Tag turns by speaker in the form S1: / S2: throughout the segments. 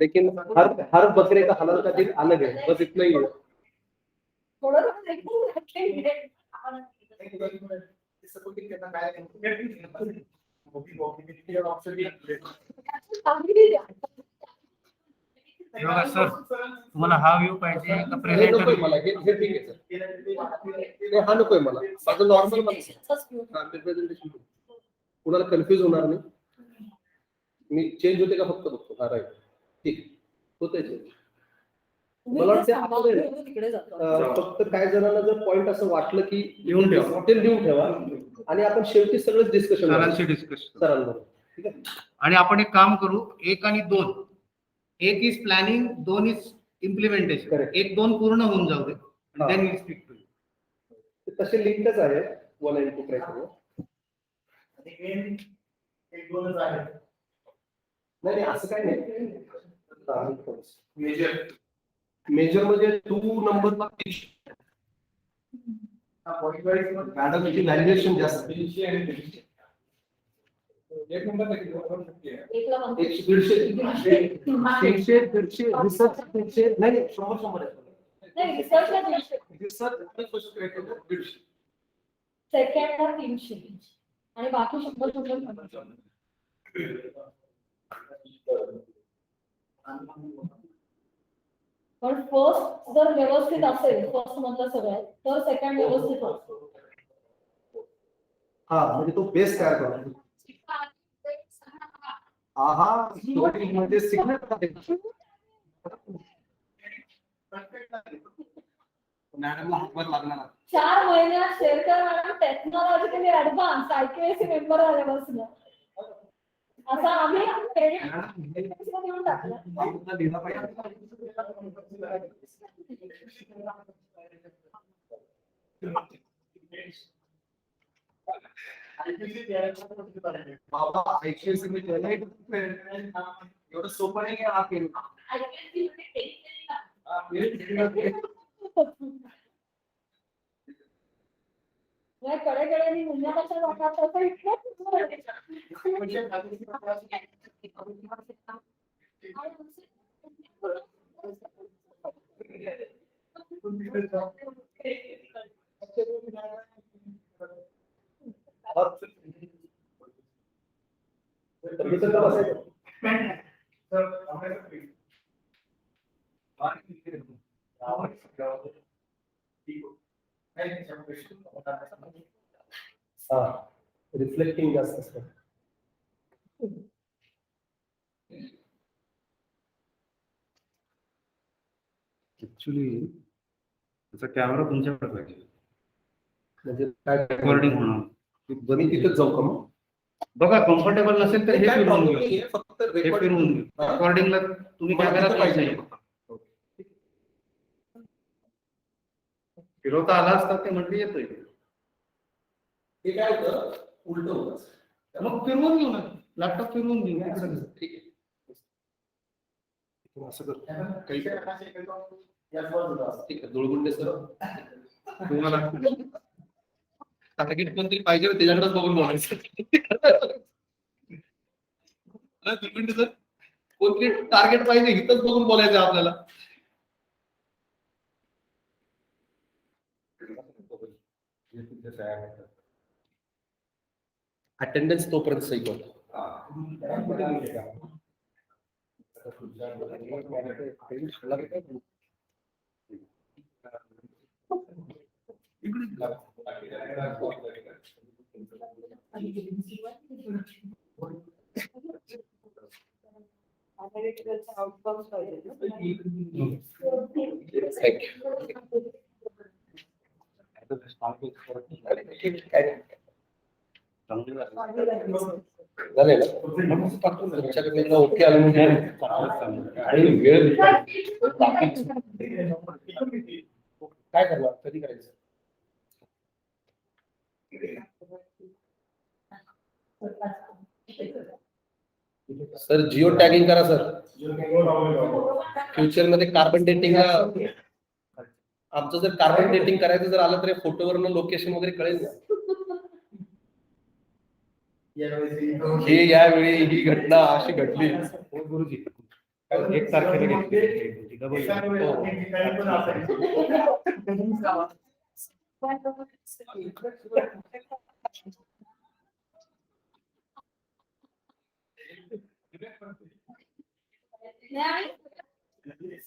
S1: लेकिन हर बकरे का हलाल का दिन अलग है, बस इतना ही है.
S2: सर तुम्हाला हा व्ह्यू पाहिजे का
S1: हे नकोय मला, हे ठीक आहे सर. हा नकोय मला, माझं नॉर्मल प्रेझेंटेशन. कुणाला कन्फ्युज होणार नाही. मी चेंज होते का फक्त बघतो. हा राईट, ठीक होतंय चेंज. मला वाटतं फक्त काही जणांना जर पॉइंट असं वाटलं की
S2: लिहून ठेवा,
S1: ते लिहून ठेवा आणि आपण शेवटी सगळंच डिस्कशन
S2: सरांबरोबर. ठीक आहे. आणि आपण एक काम करू, 1 आणि 2. 1 इज प्लॅनिंग, 2 इज इम्प्लिमेंटेशन. 1-2 पूर्ण होऊन जाऊ दे. Then we speak to.
S1: तसे लिंकच आहे 1 आणि 2 क्रायटेरिया. नाही असं काही नाही. मेजर म्हणजे 2 नंबर मॅडमची व्हॅल्युएशन जास्त. 1 नंबर 150 रिसर्च 300 नाही 100
S3: नाही, रिसर्चला 300,
S1: रिसर्च 150,
S3: सेकंडला 300 आणि बाकी 100. पण फर्स्ट जर व्यवस्थित असेल, फर्स्ट मधलं सगळं, तर सेकंड व्यवस्थित असतो.
S1: हा म्हणजे तो बेस तयार करतो. मध्ये मॅडमला हातभार लागणार.
S3: 4 महिन्यात share madam technologically advance IKSC member झाल्यापासून असं आम्ही देऊन टाकलं.
S1: बाबा आयकेएससी मी एवढं सोपं नाही की हा केलं.
S3: कडेकडेने मुंग्यापासून वाटत असं इतकं
S1: रिफ्लेक्टिंग जास्त असतं.
S2: ऍक्च्युली त्याचा कॅमेरा तुमच्याकडे पाहिजे,
S1: म्हणजे काय
S2: रेकॉर्डिंग होणार.
S1: मी तिथेच जाऊ का मग?
S2: बघा कम्फर्टेबल नसेल तर हे
S1: काय
S2: फिरवून
S1: प्रॉब्लेम
S2: घेऊ.
S1: नाहीये, फक्त
S2: हे फिरवून घेऊ. रेकॉर्डिंगला तुम्ही कॅमेरा पाहिजे. फिरवता आला असता ते म्हटले येतोय.
S1: हे काय होतं, उलट होतं.
S2: मग फिरवून घेऊ ना, लॅपटॉप फिरवून घेऊ.
S1: ठीक आहे, असं करतो. काही ठीक आहे. दुळगुंडे सर तुम्हाला टार्गेट कोणतरी पाहिजे त्याच्याकडेच बघून बोलायचं. दुळगुंडे सर कोणतरी टार्गेट पाहिजे इथंच बघून बोलायचं आपल्याला. अटेंडन्स तोपर्यंत सही करतो. झाले ना तुमच्याकडे ओके आलं आणि वेळ काय करणार, कधी करायचं? सर जिओ टॅगिंग करा सर. फ्युचर मध्ये कार्बन डेटिंग, आमचं जर कार्बन डेटिंग करायचं जर आलं तर फोटोवरनं लोकेशन वगैरे कळेल ना. हे यावेळी ही घटना अशी घडली. गुरुजी
S2: 1 तारखेला घेतली डबल.
S3: नाही,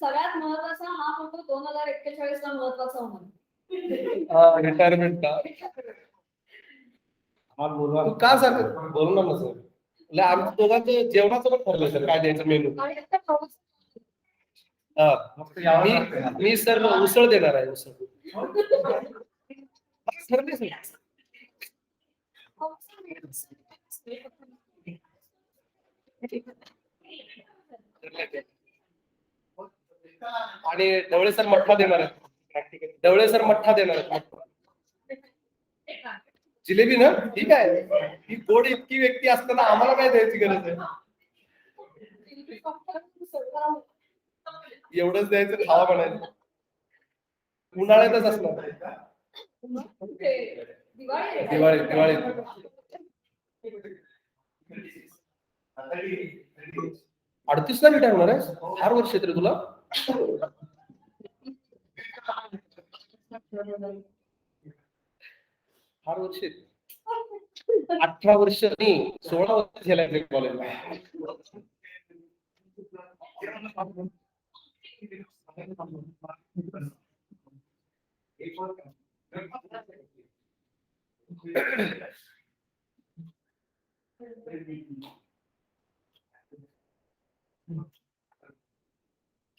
S3: सगळ्यात महत्वाचा हा फोटो 2041 ला महत्वाचा होणार.
S1: रिटायरमेंट का तू का सांग बोलणार ना सर. आमच्या दोघांचं जेवणाचं पण ठरलं सर काय द्यायचं मेनू. मी सर उसळ देणार आहे उसळ. आणि ढवळे सर मठ्ठा देणार आहेत. ढवळे सर मठ्ठा देणार आहेत. जिलेबी ना ठीक आहे. ही गोड इतकी व्यक्ती असताना आम्हाला काय द्यायची गरज आहे. एवढंच द्यायचं खावा म्हणायचं. उन्हाळ्यातच असणार. दिवाळी दिवाळी 38 ला रिटायर होणार आहे. 4 वर्ष रे तुला. 4 वर्ष 18 वर्ष नाही 16 वर्ष झाले कॉलेजला.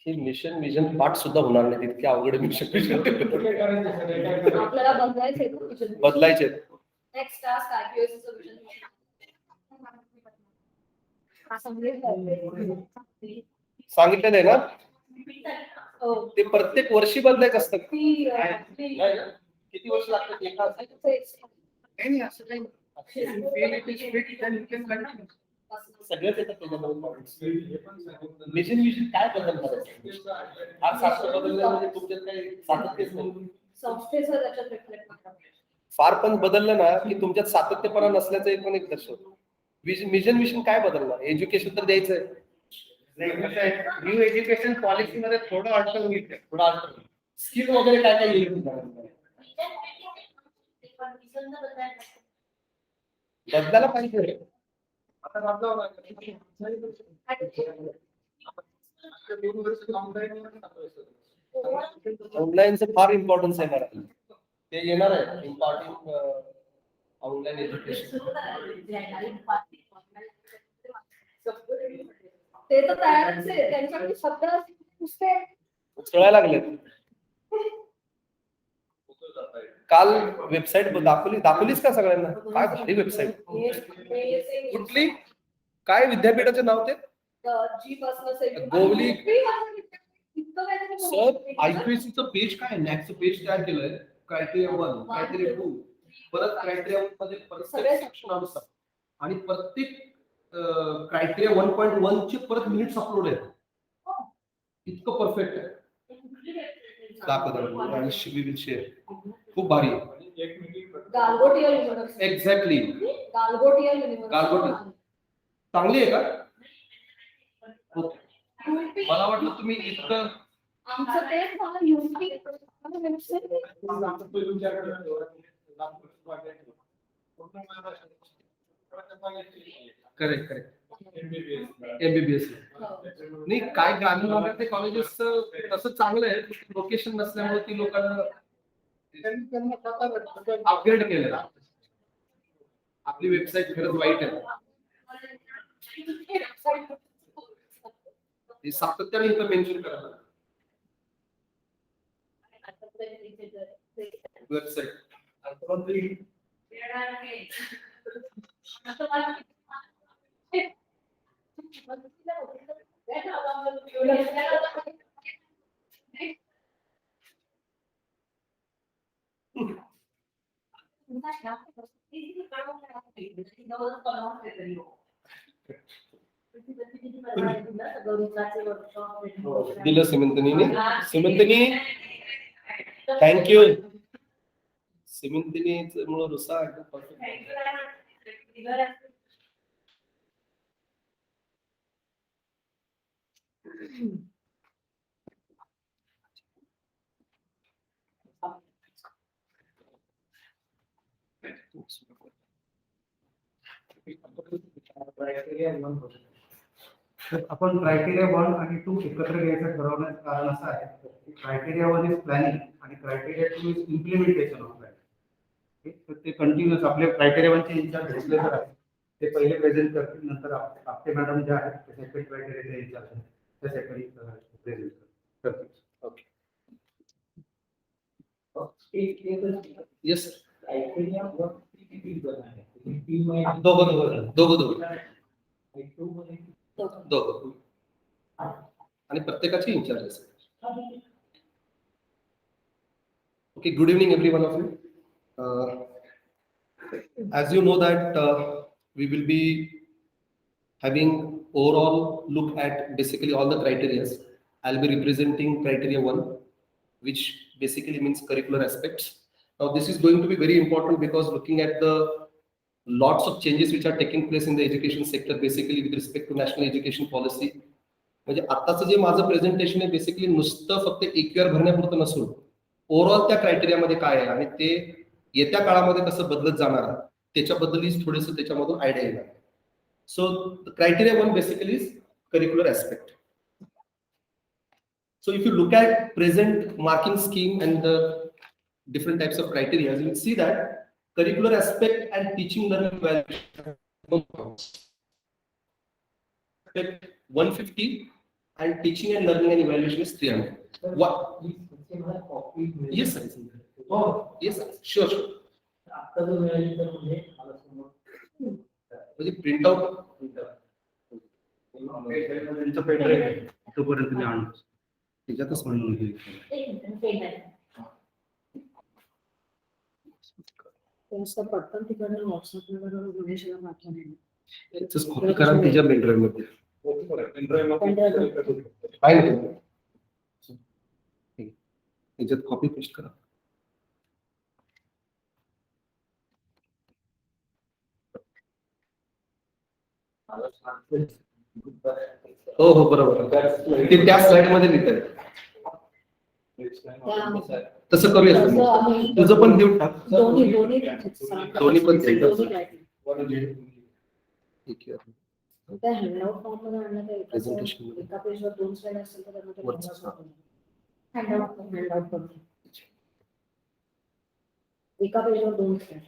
S1: हे मिशन विजन पाठ सुद्धा होणार नाही. इतके अवघड मिशन
S3: आपल्याला
S1: बदलायचे.
S3: नेक्स्ट टास्क आयपीएसचं विजन.
S1: सांगितलं नाही ना ते प्रत्येक वर्षी बदलायचं असतं. किती वर्ष लागतात. सगळ्याच येतात मिशन विजन काय बदलणार. हा सारखं बदललं म्हणजे तुमच्यात काही सातत्यच नाही.
S3: संस्थेचं त्याच्यात रिफ्लेक्ट
S1: फार पण बदललं ना की तुमच्यात सातत्यपणा नसल्याचं एक पण एक दर्शवतो. मिशन विजन काय बदलणार. एज्युकेशन तर द्यायचंय.
S2: न्यू एज्युकेशन पॉलिसी मध्ये थोडं अडचण होईल.
S1: थोडं अडचण. स्किल वगैरे काय काय येईल बदलायला पाहिजे. ऑनलाईनचं फार इम्पॉर्टन्स आहे. ते येणार आहे इम्पॉर्टंट ऑनलाईन एज्युकेशन.
S3: ते तर तयारच आहे. त्यांच्याकडे शब्द नुसते
S1: उचलायला लागले. काल वेबसाईट दाखवलीच का सगळ्यांना. काय भारी वेबसाईट. कुठली काय विद्यापीठाचे नाव ते गोवली. सर आयपीएससीचं पेज काय नॅक्सचं पेज तयार केलंय. क्रायटेरिया 1 क्रायटेरिया 2 परत क्रायटेरिया 1 मध्ये प्रत्येक सेक्शन अनुसार आणि प्रत्येक क्रायटेरिया 1.1 चे परत मिनिट्स अपलोड आहेत. इतकं परफेक्ट आहे. दाखवतो आणि विल शेअर. खूप भारी. एक्झॅक्टली गालगोटी चांगली आहे का. मला वाटलं तुम्ही इतकं
S3: आमचं तेच झालं युनिटी
S1: करेक्ट एमबीबीएस नाही काय ग्रामीण भागात ते कॉलेजेस तसं चांगलं आहे. लोकेशन नसल्यामुळे ती लोकांना अपग्रेड केलं. आपली वेबसाईट खरंच वाईट आहे. हे सातत्याने इथं मेन्शन करायला वेबसाईट. दिलं सिमंतनी थँक्यू. सिमंतनी मुळे रुसा
S2: तर आपण क्रायटेरिया 1 आणि 2 एकत्र घ्यायचं ठरवण्याचं कारण असं आहे की क्रायटेरिया 1 इज प्लॅनिंग आणि criteria 2 is implementation of planning. तर ते कंटिन्युअस आपले क्रायटेरिया 1 चे इन्चार्ज घेतले तर आहे ते पहिले प्रेझेंट करतील, नंतर आपले मॅडम जे आहेत ते सेकंड क्रायटेरियाचे इन्चार्ज आहेत ते सेकंड प्रेझेंट करतील.
S1: ओके. येस दोघं आणि प्रत्येकाची इन्चार्ज असेल. Okay, good evening everyone of you. As you know that we will be having overall look at basically all the criteria. I'll be representing criteria 1, which basically means curricular aspects. Now this is going to be very important because looking at the lots of changes which are taking place in the education sector basically with respect to national education policy. म्हणजे आताचं जे माझं presentation आहे basically नुसतं फक्त AQR भरण्यापुरतं नसून overall त्या क्रायटेरियामध्ये काय आहे आणि ते येत्या काळामध्ये कसं बदलत जाणार आहे त्याच्याबद्दलही थोडंसं त्याच्यामधून आयडिया येणार. So criteria 1 basically is curricular aspect. So if you look at present marking scheme and the different types of criteria, you will see that curricular aspect and teaching learning evaluation 150 and teaching and learning and evaluation is 300. What? Yes, sir. Oh, yes, sir. Sure, sure. Print out. त्याच्यातच म्हणून
S3: पटकन तिकडनं व्हॉट्सअपला गणेशला पाठवलेलं
S1: copy करा तिच्या pen drive मध्ये त्याच्यात कॉपी पेस्ट करा. हो हो बरोबर ते त्या स्लाइड मध्ये लिहितात. तसं करूया तुझं पण देऊन टाक. दोन्ही पण
S3: त्या हँडआउट फॉर्म मध्ये आणलं एका पेजवर 2 स्लाइड असेल तर हँडआउट करून एका पेजवर 2 स्लाइड.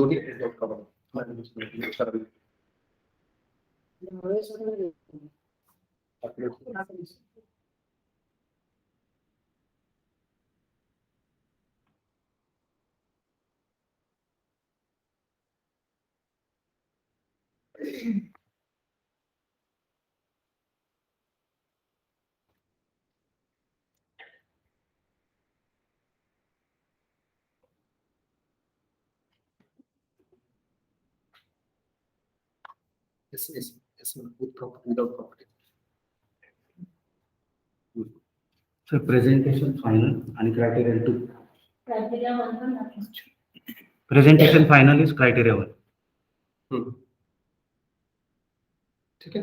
S1: दोन्ही Yes, with property, without property.
S2: So presentation final and criteria 2.
S3: Criteria 1 पण दाखव.
S2: Presentation final is criteria 1.
S1: ठीक है.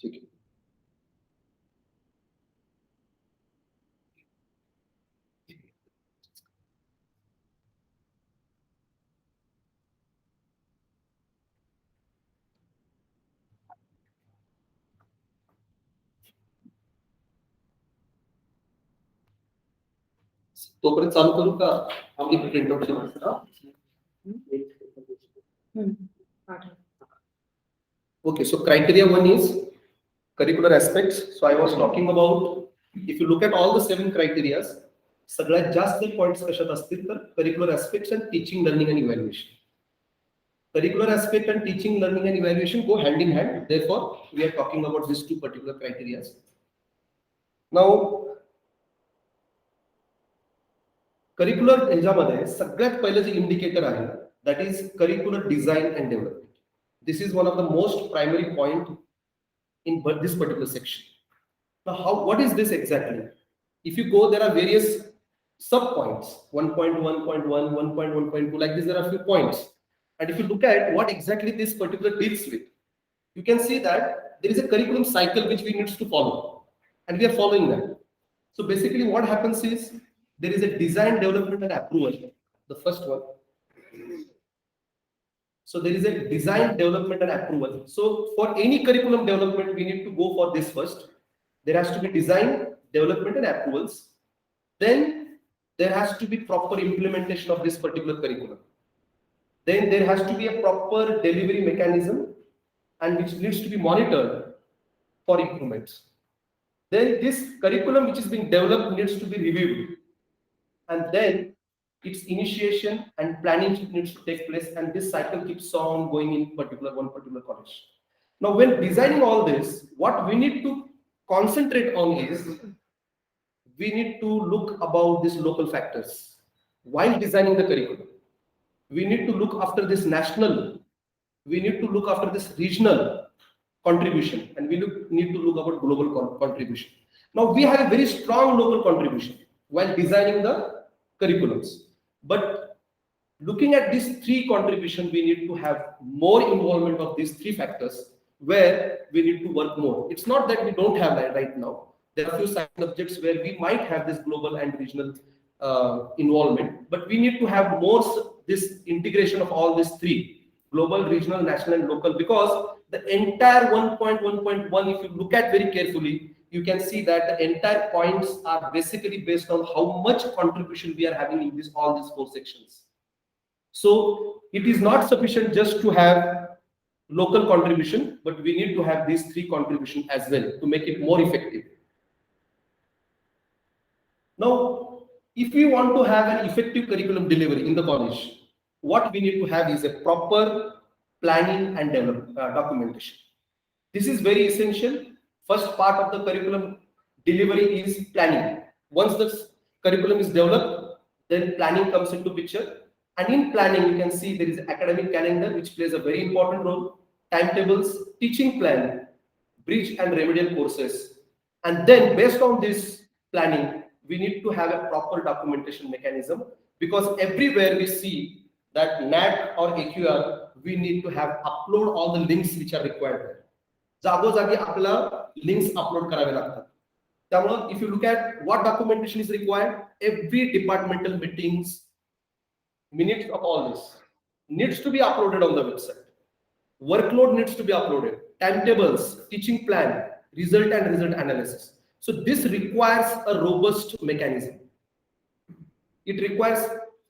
S1: ठीक है. तोपर्यंत चालू करू का आपली print out. Okay, so criteria 1 is curricular aspects. So I was talking about, if you look at all the 7 criteria, सगळ्यात जास्त पॉइंट्स कशात असतील तर curricular aspects and teaching, learning and evaluation. curricular aspect and teaching, learning and evaluation go hand in hand. Therefore, we are talking about these two particular criteria. Now, curricular ह्याच्यामध्ये सगळ्यात पहिलं जे indicator आहे that is curricular design and development. This is one of the most primary point in this particular section. Now, what is this exactly? If you go, there are various sub points, 1.1.1, 1.1.2, like this. There are a few points, and if you look at what exactly this particular deals with, you can see that there is a curriculum cycle which we need to follow, and we are following that. So basically, what happens is there is a design, development, and approval. The first one. So there is a design, development, and approval. So for any curriculum development, we need to go for this first. There has to be design, development, and approvals. Then there has to be proper implementation of this particular curriculum. Then there has to be a proper delivery mechanism, and which needs to be monitored for improvements. Then this curriculum which is being developed needs to be reviewed, and then its initiation and planning needs to take place, and this cycle keeps on going in one particular college. Now, when designing all this, what we need to concentrate on is we need to look about these local factors while designing the curriculum. We need to look after this national, we need to look after this regional contribution, and we need to look about global contribution. Now, we have a very strong local contribution while designing the curriculums. But looking at these three contributions, we need to have more involvement of these three factors where we need to work more. It's not that we don't have that right now. There are a few subjects where we might have this global and regional involvement, but we need to have more this integration of all these three: global, regional, national, and local, because the entire 1.1.1, if you look at very carefully, you can see that the entire points are basically based on how much contribution we are having in all these four sections. So it is not sufficient just to have local contribution, but we need to have these three contributions as well to make it more effective. Now, if we want to have an effective curriculum delivery in the college, what we need to have is a proper planning and documentation. This is very essential. First part of the curriculum delivery is planning. Once the curriculum is developed, then planning comes into picture. And in planning, you can see there is an academic calendar which plays a very important role, timetables, teaching plan, bridge and remedial courses. And then based on this planning, we need to have a proper documentation mechanism, because everywhere we see that NAT or AQR, we need to have upload all the links which are required there. जागोजागी आपल्याला links upload करावे लागतात. त्यामुळे if you look at what documentation is required, every departmental meetings, minutes of all this needs to be uploaded on the website. Workload needs to be uploaded, timetables, teaching plan, result and result analysis. So this requires a robust mechanism. It requires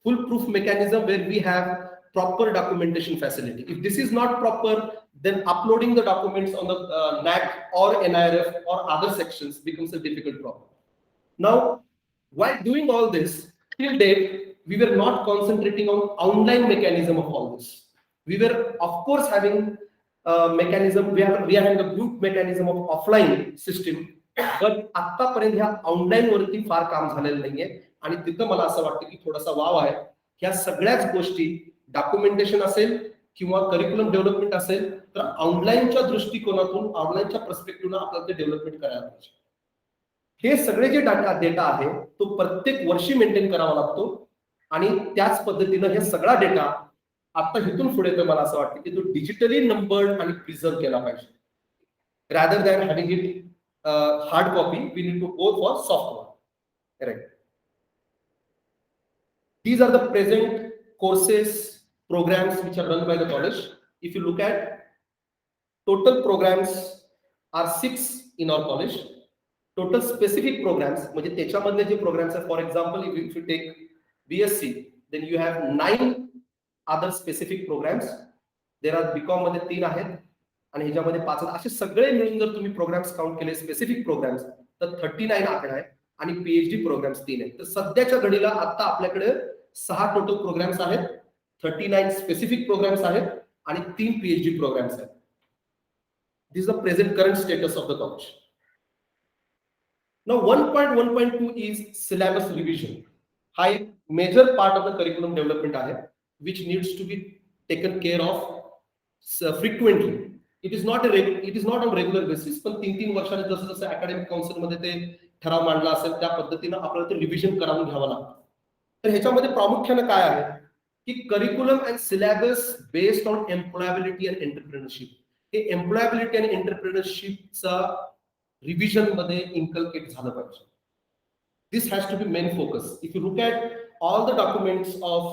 S1: foolproof mechanism where we have proper documentation facility. If this is not proper, then uploading the documents on the NAC or NIRF or other sections becomes a difficult problem. Now, while doing all this, till date, we were not concentrating on online mechanism of all this. We were, of course, having a mechanism, we are having a group mechanism of offline system, but आतापर्यंत ह्या online वरती फार काम झालेलं नाहीये, आणि तिथं मला असं वाटतं की थोडासा वाव आहे. ह्या सगळ्याच गोष्टी डॉक्युमेंटेशन असेल किंवा करिक्युलम डेव्हलपमेंट असेल तर ऑनलाईनच्या दृष्टिकोनातून, ऑनलाईनच्या पर्स्पेक्टिव्हनं आपल्याला ते डेव्हलपमेंट करायला पाहिजे. हे सगळे जे डेटा आहे तो प्रत्येक वर्षी मेंटेन करावा लागतो, आणि त्याच पद्धतीनं हे सगळा डेटा आता इथून पुढे तर मला असं वाटतं की तो डिजिटली नंबर्ड आणि प्रिझर्व केला पाहिजे. rather than having it hard copy, we need to go for soft one. Correct. These are the present courses, programs which are run by the college. If you look at total programs are 6 in our college. Total specific programs, म्हणजे त्याच्यामधले जे programs are, for example, if you take BSc, then you have 9 other specific programs. There are BCom मध्ये 3 आहेत आणि ह्याच्यामध्ये 5 आहेत. असे सगळे मिळून जर तुम्ही प्रोग्राम्स काउंट केले स्पेसिफिक प्रोग्राम्स तर 39 आकडा आहे आणि पीएचडी प्रोग्राम्स 3 आहेत. तर सध्याच्या घडीला आता आपल्याकडे 6 टोटल प्रोग्राम्स आहेत, 39 स्पेसिफिक प्रोग्राम्स आहेत आणि 3 PhD प्रोग्राम्स आहेत. This is the present current status of the college. Now 1.1.2 is syllabus revision. हा एक major part of the curriculum development आहे which needs to be taken care of frequently. It is not on regular basis, पण 3 वर्षाने जसं जसं academic council मध्ये ते ठराव मांडला असेल त्या पद्धतीनं आपल्याला ते रिव्हिजन करावून घ्यावं लागतं. तर ह्याच्यामध्ये प्रामुख्याने काय आहे की curriculum and syllabus based on employability and entrepreneurship. हे एम्प्लॉयबिलिटी आणि एंटरप्रेन्योरशिपचा रिव्हिजन मध्ये इन्कल्केट झालं पाहिजे. This has to be main focus. If you look at all the documents of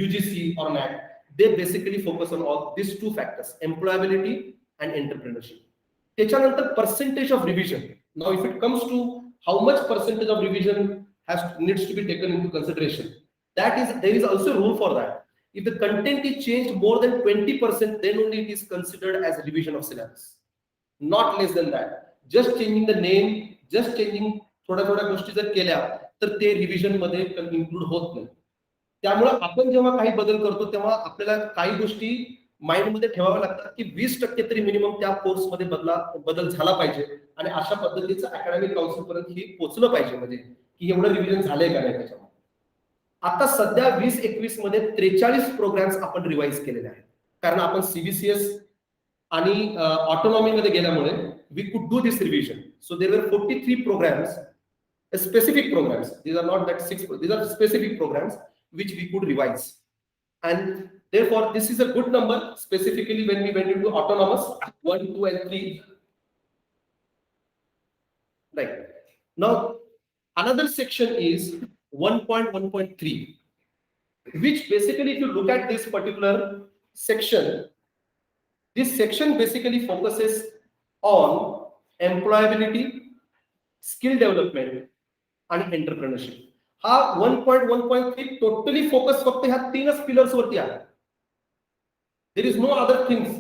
S1: UGC or NAT, they basically focus on all these 2 factors, employability and entrepreneurship. त्याच्यानंतर percentage of revision. Now if it comes to how much percentage of revision needs to be taken into consideration, there is also rule for that. If the content is changed more than 20%, then only it is considered as a revision of syllabus. Not less than that. Just changing the name, just changing थोड्या गोष्टी जर केल्या तर ते revision मध्ये include होत नाही. त्यामुळे आपण जेव्हा काही बदल करतो तेव्हा आपल्याला काही गोष्टी माइंड मध्ये ठेवाव्या लागतात की 20% तरी मिनिमम त्या कोर्स मध्ये बदल झाला पाहिजे आणि अशा पद्धतीचं अकॅडमिक काउन्सिल पर्यंत ही पोहोचलं पाहिजे म्हणजे की एवढं रिव्हिजन झालंय का नाही त्याच्यामध्ये. आता सध्या 2021 मध्ये 43 प्रोग्राम्स आपण रिवाइज केलेले आहेत कारण आपण CBCS आणि ऑटोनॉमी मध्ये गेल्यामुळे we could do this revision. So there were 43 programs, specific programs. These are not that 6. These are specific programs which we could revise, and therefore this is a good number. Specifically, when we went into autonomous 1, 2, and 3. Right now, another section is 1.1.3, which basically, if you look at this particular section, this section basically focuses on employability, skill development and entrepreneurship. हा 1.1.3 totally focus फक्त ह्या 3च pillars वरती आहे. There is no other things.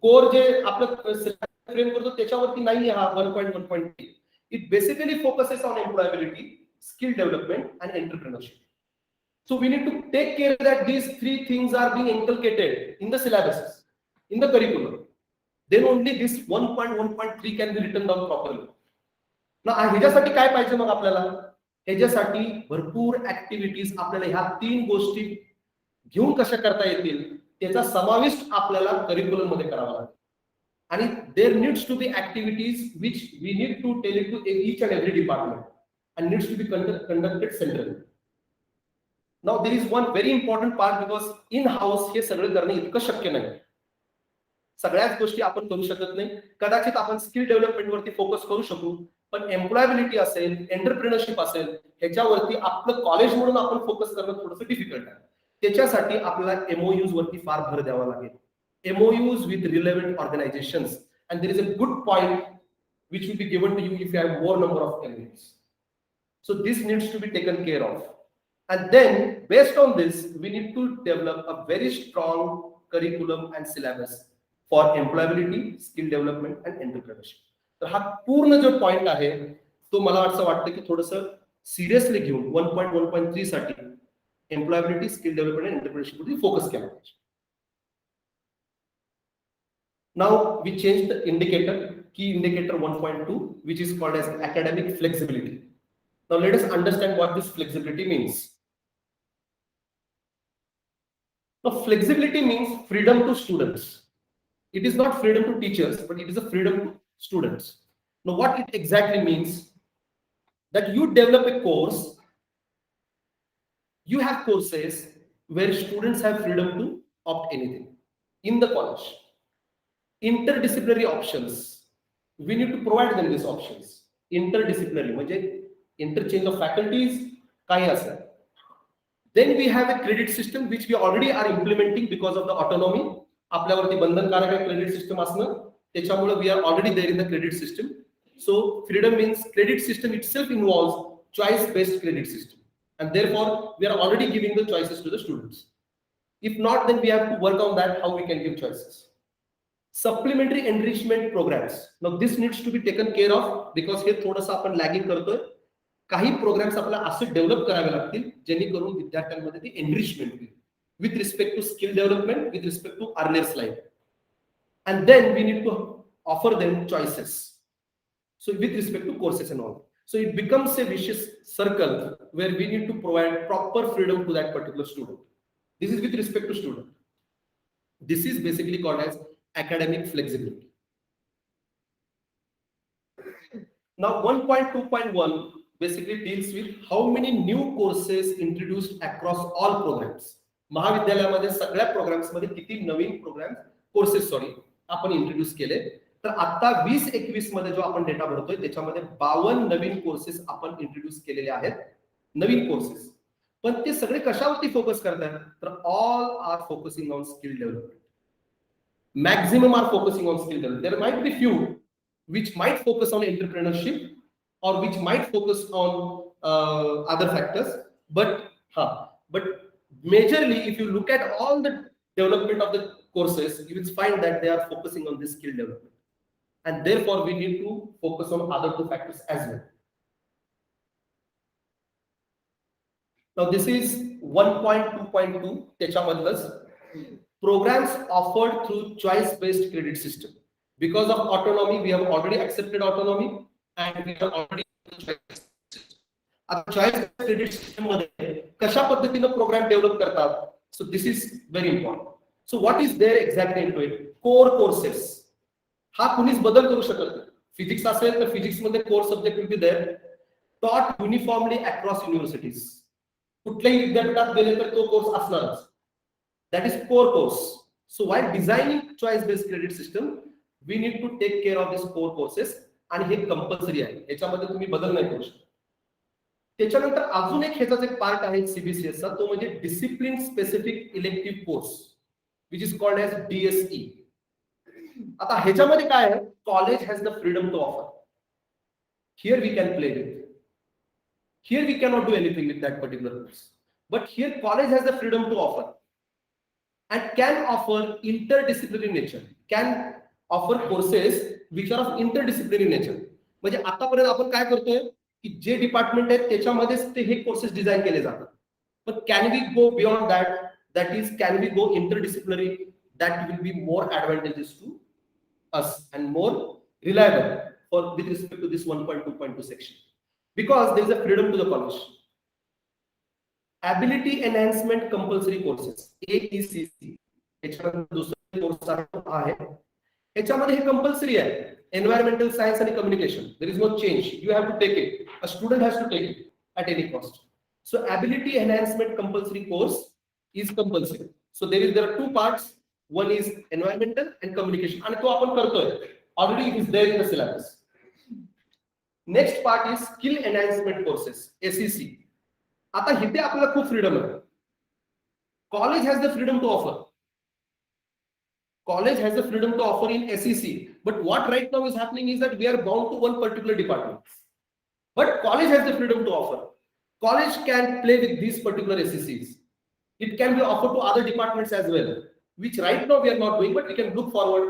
S1: Core जे आपलं frame करतो त्याच्यावरती नाही हा 1.1.3. It basically focuses on employability, skill development and entrepreneurship. So we need to take care that these 3 things are being inculcated in the syllabuses, in the curriculum. Then only this 1.1.3 can be written down properly. ना ह्याच्यासाठी काय पाहिजे मग आपल्याला? ह्याच्यासाठी भरपूर activities आपल्याला ह्या 3 गोष्टी घेऊन कशा करता येतील त्याचा समावेश आपल्याला करिक्युलम मध्ये करावा लागेल. आणि there needs to be activities which we need to tell it to each and every department and needs to be conducted centrally. Now there is one very important part because in house हे सगळं करणं इतकं शक्य नाही. सगळ्याच गोष्टी आपण करू शकत नाही. कदाचित आपण स्किल डेव्हलपमेंट वरती फोकस करू शकू पण एम्प्लॉयबिलिटी असेल, एंटरप्रेन्योरशिप असेल ह्याच्यावरती आपलं कॉलेज म्हणून आपण फोकस करणं थोडंसं डिफिकल्ट आहे. त्याच्यासाठी आपल्याला MOUs वरती फार भर द्यावा लागेल. MOUs with relevant organizations, and there is a good point which will be given to you if you have more number of MOUs. So this needs to be taken care of, and then based on this we need to develop a very strong curriculum and syllabus for employability, skill development and entrepreneurship. तर हा पूर्ण जो point आहे तो मला असं वाटतं की थोडंसं सिरियसली घेऊन 1.1.3 साठी एम्प्लॉयबिलिटी, स्किल डेव्हलपमेंट आणि एंटरप्रेन्योरशिप वरती फोकस केला पाहिजे. Now we change the indicator, key indicator 1.2 which is called as academic flexibility. Now let us understand what this flexibility means. Now flexibility means freedom to students. It is not freedom to teachers, but it is a freedom to students. Now what it exactly means, that you develop a course, you have courses where students have freedom to opt anything in the college. Interdisciplinary options, we need to provide them these options. Interdisciplinary म्हणजे interchange of faculties काही असेल. Then we have a credit system which we already are implementing because of the autonomy. आपल्यावरती बंधनकारक credit system असणं त्याच्यामुळे we are already there in the credit system. So freedom means credit system itself involves choice based credit system, and therefore we are already giving the choices to the students. If not, then we have to work on that, how we can give choices. Supplementary enrichment programs, now this needs to be taken care of because हे थोडंसं आपण lagging करतोय. काही programs आपल्याला असे develop करावे लागतील जेणेकरून विद्यार्थ्यांमध्ये ती एनरिचमेंट होईल. with respect to skill development, with respect to earner's life. And then we need to offer them choices. So with respect to courses and all. So it becomes a vicious circle where we need to provide proper freedom to that particular student. This is with respect to student. This is basically called as academic flexibility. Now 1.2.1 basically deals with how many new courses introduced across all programs. महाविद्यालयामध्ये सगळ्या programs मध्ये किती नवीन programs courses आपण introduce केले. तर आता 2021 मध्ये जो आपण डेटा भरतोय त्याच्यामध्ये 52 नवीन कोर्सेस आपण इंट्रोड्यूस केलेले आहेत. नवीन कोर्सेस. पण ते सगळे कशावरती फोकस करतात? तर all are focusing on skill development. Maximum are focusing on skill development. There might be few which might focus on entrepreneurship or which might focus on other factors, but majorly if you look at all the development of the courses, you will find that they are focusing on this skill development, and therefore we need to focus on other two factors as well. Now this is 1.2.2 त्याच्यामधलंच programs offered through choice based credit system. Because of autonomy, we have already accepted autonomy and we have already choice credit system मध्ये कशा पद्धतीने program develop करतात. So this is very important. So what is there exactly into it? Core courses. हा कुणीच बदल करू शकत नाही. फिजिक्स असेल तर फिजिक्स मध्ये core subject will be there, taught uniformly across universities. कुठल्याही विद्यापीठात गेले तर तो कोर्स असणारच. That is core course. So while designing choice based credit system, we need to take care of these core courses आणि हे compulsory आहे. याच्यामध्ये तुम्ही बदल नाही करू शकत. त्याच्यानंतर अजून एक ह्याचाच एक पार्ट आहे सीबीसीएस चा, तो म्हणजे discipline specific elective course which is called as DSE. आता ह्याच्यामध्ये काय आहे? College has the freedom to offer. Here we can play with. Here we cannot do anything with that particular course, but here college has the freedom to offer and can offer interdisciplinary nature, can offer courses which are of interdisciplinary nature. म्हणजे आतापर्यंत आपण काय करतोय की जे department आहे त्याच्यामध्येच ते हे कोर्सेस डिझाइन केले जातात. पण can we go beyond that? That is can we go interdisciplinary? That will be more advantages to us and more reliable for with respect to this 1.2.2 section, because there is a freedom to the college. Ability enhancement compulsory courses AECC याच्यामध्ये दुसरा course आहे. याच्यामध्ये हे compulsory आहे. Environmental science आणि communication. There is no change. You have to take it. A student has to take it at any cost. So ability enhancement compulsory course is compulsory. So there are two parts. One is environmental and communication, आणि तो आपण करतोय. Already it is there in the syllabus. Next part is skill enhancement courses ACC. आता इथे आपल्याला खूप freedom आहे. College has the freedom to offer. College has the freedom to offer in SEC, but what right now is happening is that we are bound to one particular department. But college has the freedom to offer. College can play with these particular SECs. It can be offered to other departments as well, which right now we are not doing, but we can look forward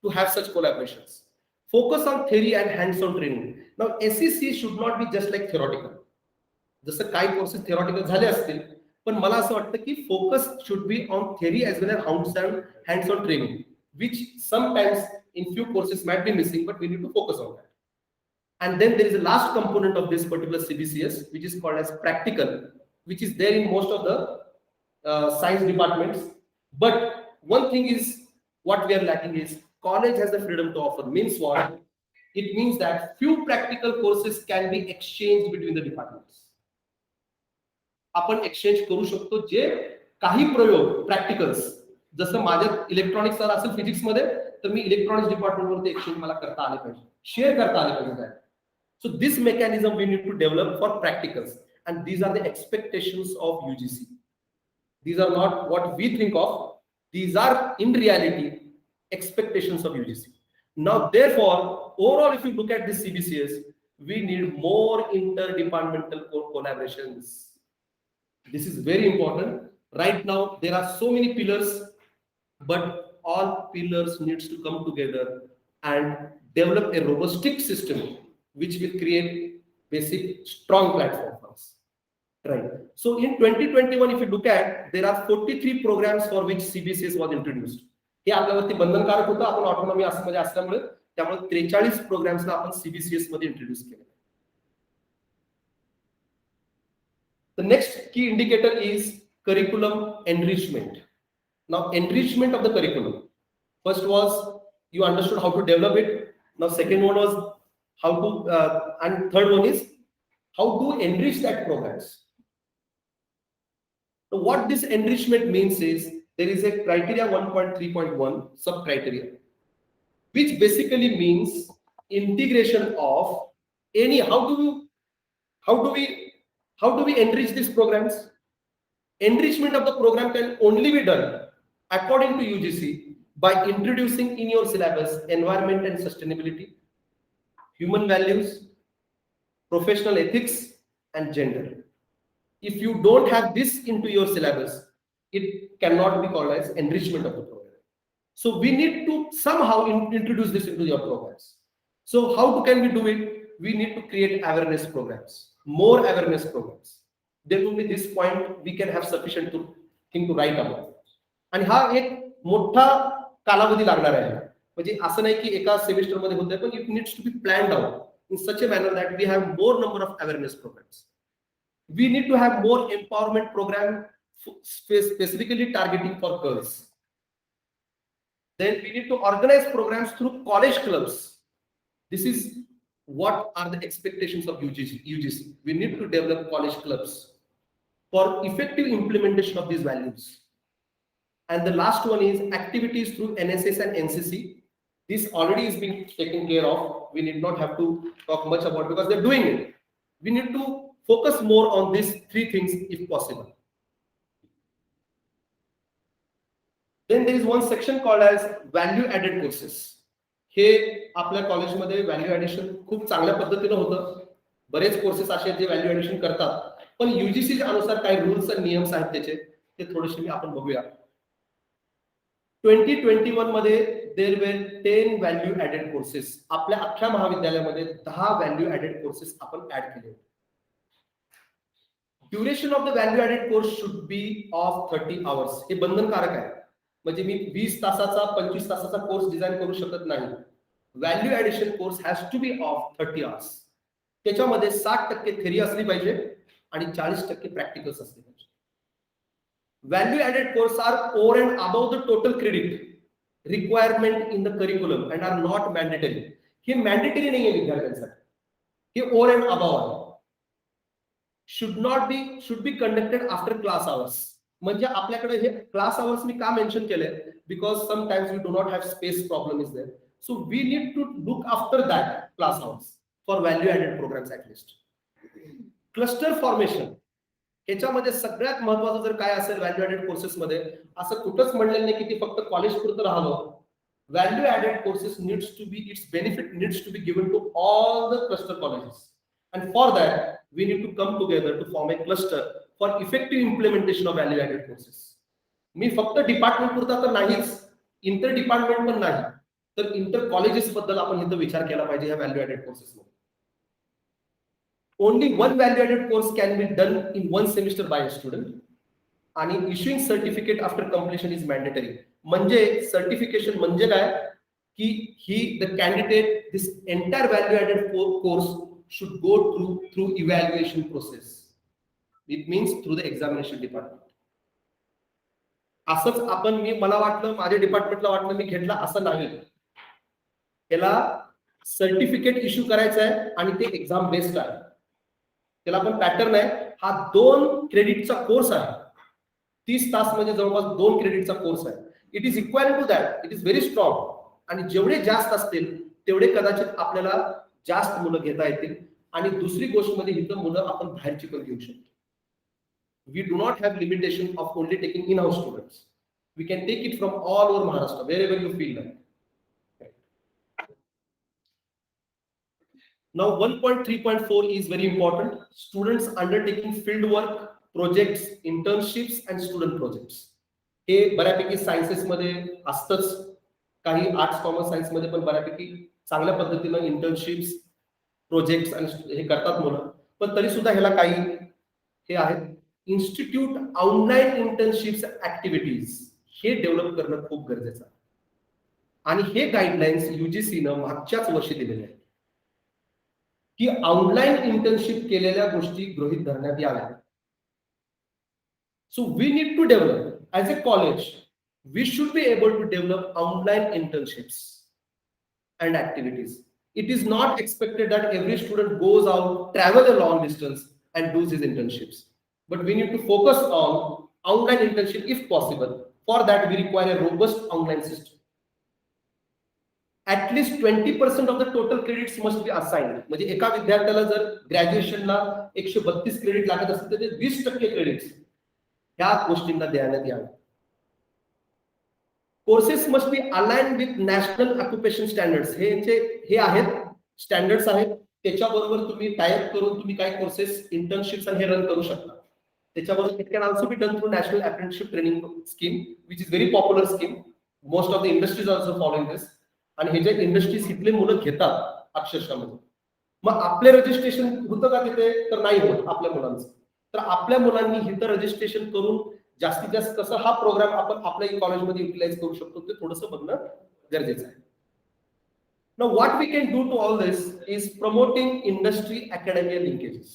S1: to have such collaborations. Focus on theory and hands-on training. Now SEC should not be just like theoretical. जसं काही courses theoretical झाले असतील, पण मला असं वाटतं की focus should be on theory as well as hands-on training, which sometimes in few courses might be missing, but we need to focus on that. And then there is a last component of this particular CBCS, which is called as practical, which is there in most of the science departments. But one thing is, what we are lacking is college has the freedom to offer. Means what? It means that few practical courses can be exchanged between the departments. आपण exchange करू शकतो जे काही प्रयोग practicals, जसं माझ्या electronics sir असेल physics मध्ये, तर मी इलेक्ट्रॉनिक्स डिपार्टमेंट वरती एक्सचेंज मला करता आले पाहिजे, शेअर करता आले पाहिजे. So this mechanism we need to develop for practicals, and these are the expectations of UGC. These are not what we think of. These are in reality expectations of UGC. Now therefore, overall if you look at this CBCS, we need more interdepartmental collaborations. This is very important. Right now there are so many pillars, but all pillars needs to come together and develop a robust system which will create basic strong platform for us. Right. So in 2021, if you look at, there are 43 programs for which CBCS was introduced. हे आपल्यावरती बंधनकारक होतं, आपण autonomy मध्ये असल्यामुळे त्यामुळे 43 प्रोग्राम्सला आपण CBCS मध्ये इंट्रोड्यूस केले. The next key indicator is curriculum enrichment. Now, enrichment of the curriculum. First was you understood how to develop it. Now, second one was how to, and third one is how to enrich that programs. So, what this enrichment means is there is a criteria 1.3.1 sub criteria, which basically means integration of any. How do we enrich these programs? Enrichment of the program can only be done according to UGC by introducing in your syllabus environment and sustainability, human values, professional ethics, and gender. If you don't have this into your syllabus, it cannot be called as enrichment of the program. So we need to somehow introduce this into your programs. So how can we do it? We need to create awareness programs, more awareness programs. Then only this point we can have sufficient thing to write about. आणि हा एक मोठा कालावधी लागणार आहे. म्हणजे असं नाही की एका सेमिस्टर मध्ये होत आहे, पण it needs to be planned out in such a manner that we have more number of awareness programmes. We need to have more empowerment program specifically targeting for girls. Then we need to organize programs through college clubs. This is what are the expectations of UGC. We need to develop college clubs for effective implementation of these values. And the last one is activities through NSS and NCC. This already is being taken care of. We need not have to talk much about because they're doing it. We need to focus more on these three things if possible. Then there is one section called as value added courses. हे आपल्या कॉलेजमध्ये value addition खूप चांगल्या पद्धतीने होतं. बरेच courses असे जे व्हॅल्यू ऍडिशन करतात, पण युजीसी अनुसार काही रूल्स आणि नियम्स आहेत त्याचे, ते थोडेसे आपण बघूया. 2021 मध्ये there were 10 value added courses. आपल्या अख्ख्या महाविद्यालयामध्ये 10 व्हॅल्यू ऍडेड कोर्सेस आपण ऍड केले. Duration of the value added course should be of 30 hours. हे बंधनकारक आहे. म्हणजे मी 20 तासाचा 25 तासाचा कोर्स डिझाईन करू शकत नाही. Value addition course has to be of 30 hours. त्याच्यामध्ये 60% थेरी असली पाहिजे आणि 40% प्रॅक्टिकल्स असले पाहिजे. Value added course are over and above the total credit requirement in the curriculum and are not mandatory. हे मॅन्डेटरी नाही आहे विद्यार्थ्यांसाठी, हे ओव्हर अँड अबव आहे. should be conducted after class hours. म्हणजे आपल्याकडे हे क्लास आवर्स मी का मेन्शन केलंय, because sometimes we do not have space problem is there. So we need to look after that class hours for value added programmes at least. Cluster formation याच्यामध्ये सगळ्यात महत्वाचं जर काय असेल व्हॅल्यू ऍडेड कोर्सेस मध्ये, असं कुठंच म्हणलेलं नाही की ते फक्त कॉलेज पुरतं राहावं. Value added courses needs to be, its benefit needs to be given to all the cluster colleges. And for that, we need to come together to form a cluster for effective implementation of value added courses. मी फक्त department पुरता तर नाहीच, inter department पण नाही, तर inter colleges बद्दल आपण इथं विचार केला पाहिजे ह्या व्हॅल्यू ऍडेड कोर्सेस मध्ये. Only one value added course can be done in one semester by a student. आणि issuing certificate after completion is mandatory. म्हणजे सर्टिफिकेशन म्हणजे काय की ही the candidate this entire value added course should go through evaluation process. It means through the examination department. असंच आपण मला वाटलं माझ्या डिपार्टमेंटला वाटलं मी घेतला, असं नाही. त्याला सर्टिफिकेट इश्यू करायचं आहे आणि ते एक्झाम बेस्ड आहे. त्याला पण पॅटर्न आहे. हा 2 क्रेडिटचा कोर्स आहे. 30 तास म्हणजे जवळपास 2 क्रेडिटचा कोर्स आहे. It is equal to that. It is very strong. आणि जेवढे जास्त असतील तेवढे कदाचित आपल्याला जास्त मुलं घेता येतील. आणि दुसरी गोष्ट मध्ये इथं मुलं आपण बाहेरची पण घेऊ शकतो. We do not have limitation of only taking in house students. We can take it from all over Maharashtra, wherever you feel like. Now 1.3.4 is very important. Students undertaking field work, projects, internships and student projects. हे बऱ्यापैकी sciences मध्ये असतच. काही arts commerce science मध्ये पण बऱ्यापैकी चांगल्या पद्धतीनं इंटर्नशिप्स प्रोजेक्ट्स आणि हे करतात मुलं. पण तरी सुद्धा ह्याला काही हे आहेत इन्स्टिट्यूट ऑनलाईन इंटर्नशिप्स ऍक्टिव्हिटीज, हे डेव्हलप करणं खूप गरजेचं आहे. आणि हे गाईडलाईन्स UGC मागच्याच वर्षी दिलेले आहेत की ऑनलाईन इंटर्नशिप केलेल्या गोष्टी गृहीत धरण्यात याव्या. So we need to develop as a college, we should be able to develop online internships and activities. It is not expected that every student goes out, travel a long distance and does his internships. But we need to focus on online internship if possible. For that, we require a robust online system. At least 20% of the total credits must be assigned. म्हणजे एका विद्यार्थ्याला जर ग्रॅज्युएशनला 132 credit लागत असेल तर ते 20% credits ह्या गोष्टींना देण्यात यावे. Courses must be align with national occupation standards, हे आहेत स्टँडर्ड्स आहेत, त्याच्याबरोबर तुम्ही टायअप करून तुम्ही काय कोर्सेस इंटर्नशिप्स आणि हे रन करू शकता. त्याच्याबरोबर it can also be done through national apprenticeship training scheme which is very popular scheme. Most of the industries also following this. आणि हे जे इंडस्ट्रीज इथले मुलं घेतात अक्षरशः मध्ये, मग आपले रजिस्ट्रेशन होतं का तिथे? तर नाही होत आपल्या मुलांचं. तर आपल्या मुलांनी इथं रजिस्ट्रेशन करून जास्तीत जास्त कसं हा प्रोग्राम आपण आपल्या कॉलेजमध्ये युटिलाइज करू शकतो ते थोडंसं बघणं गरजेचं आहे. Now what we can do to all this is promoting industry academia linkages.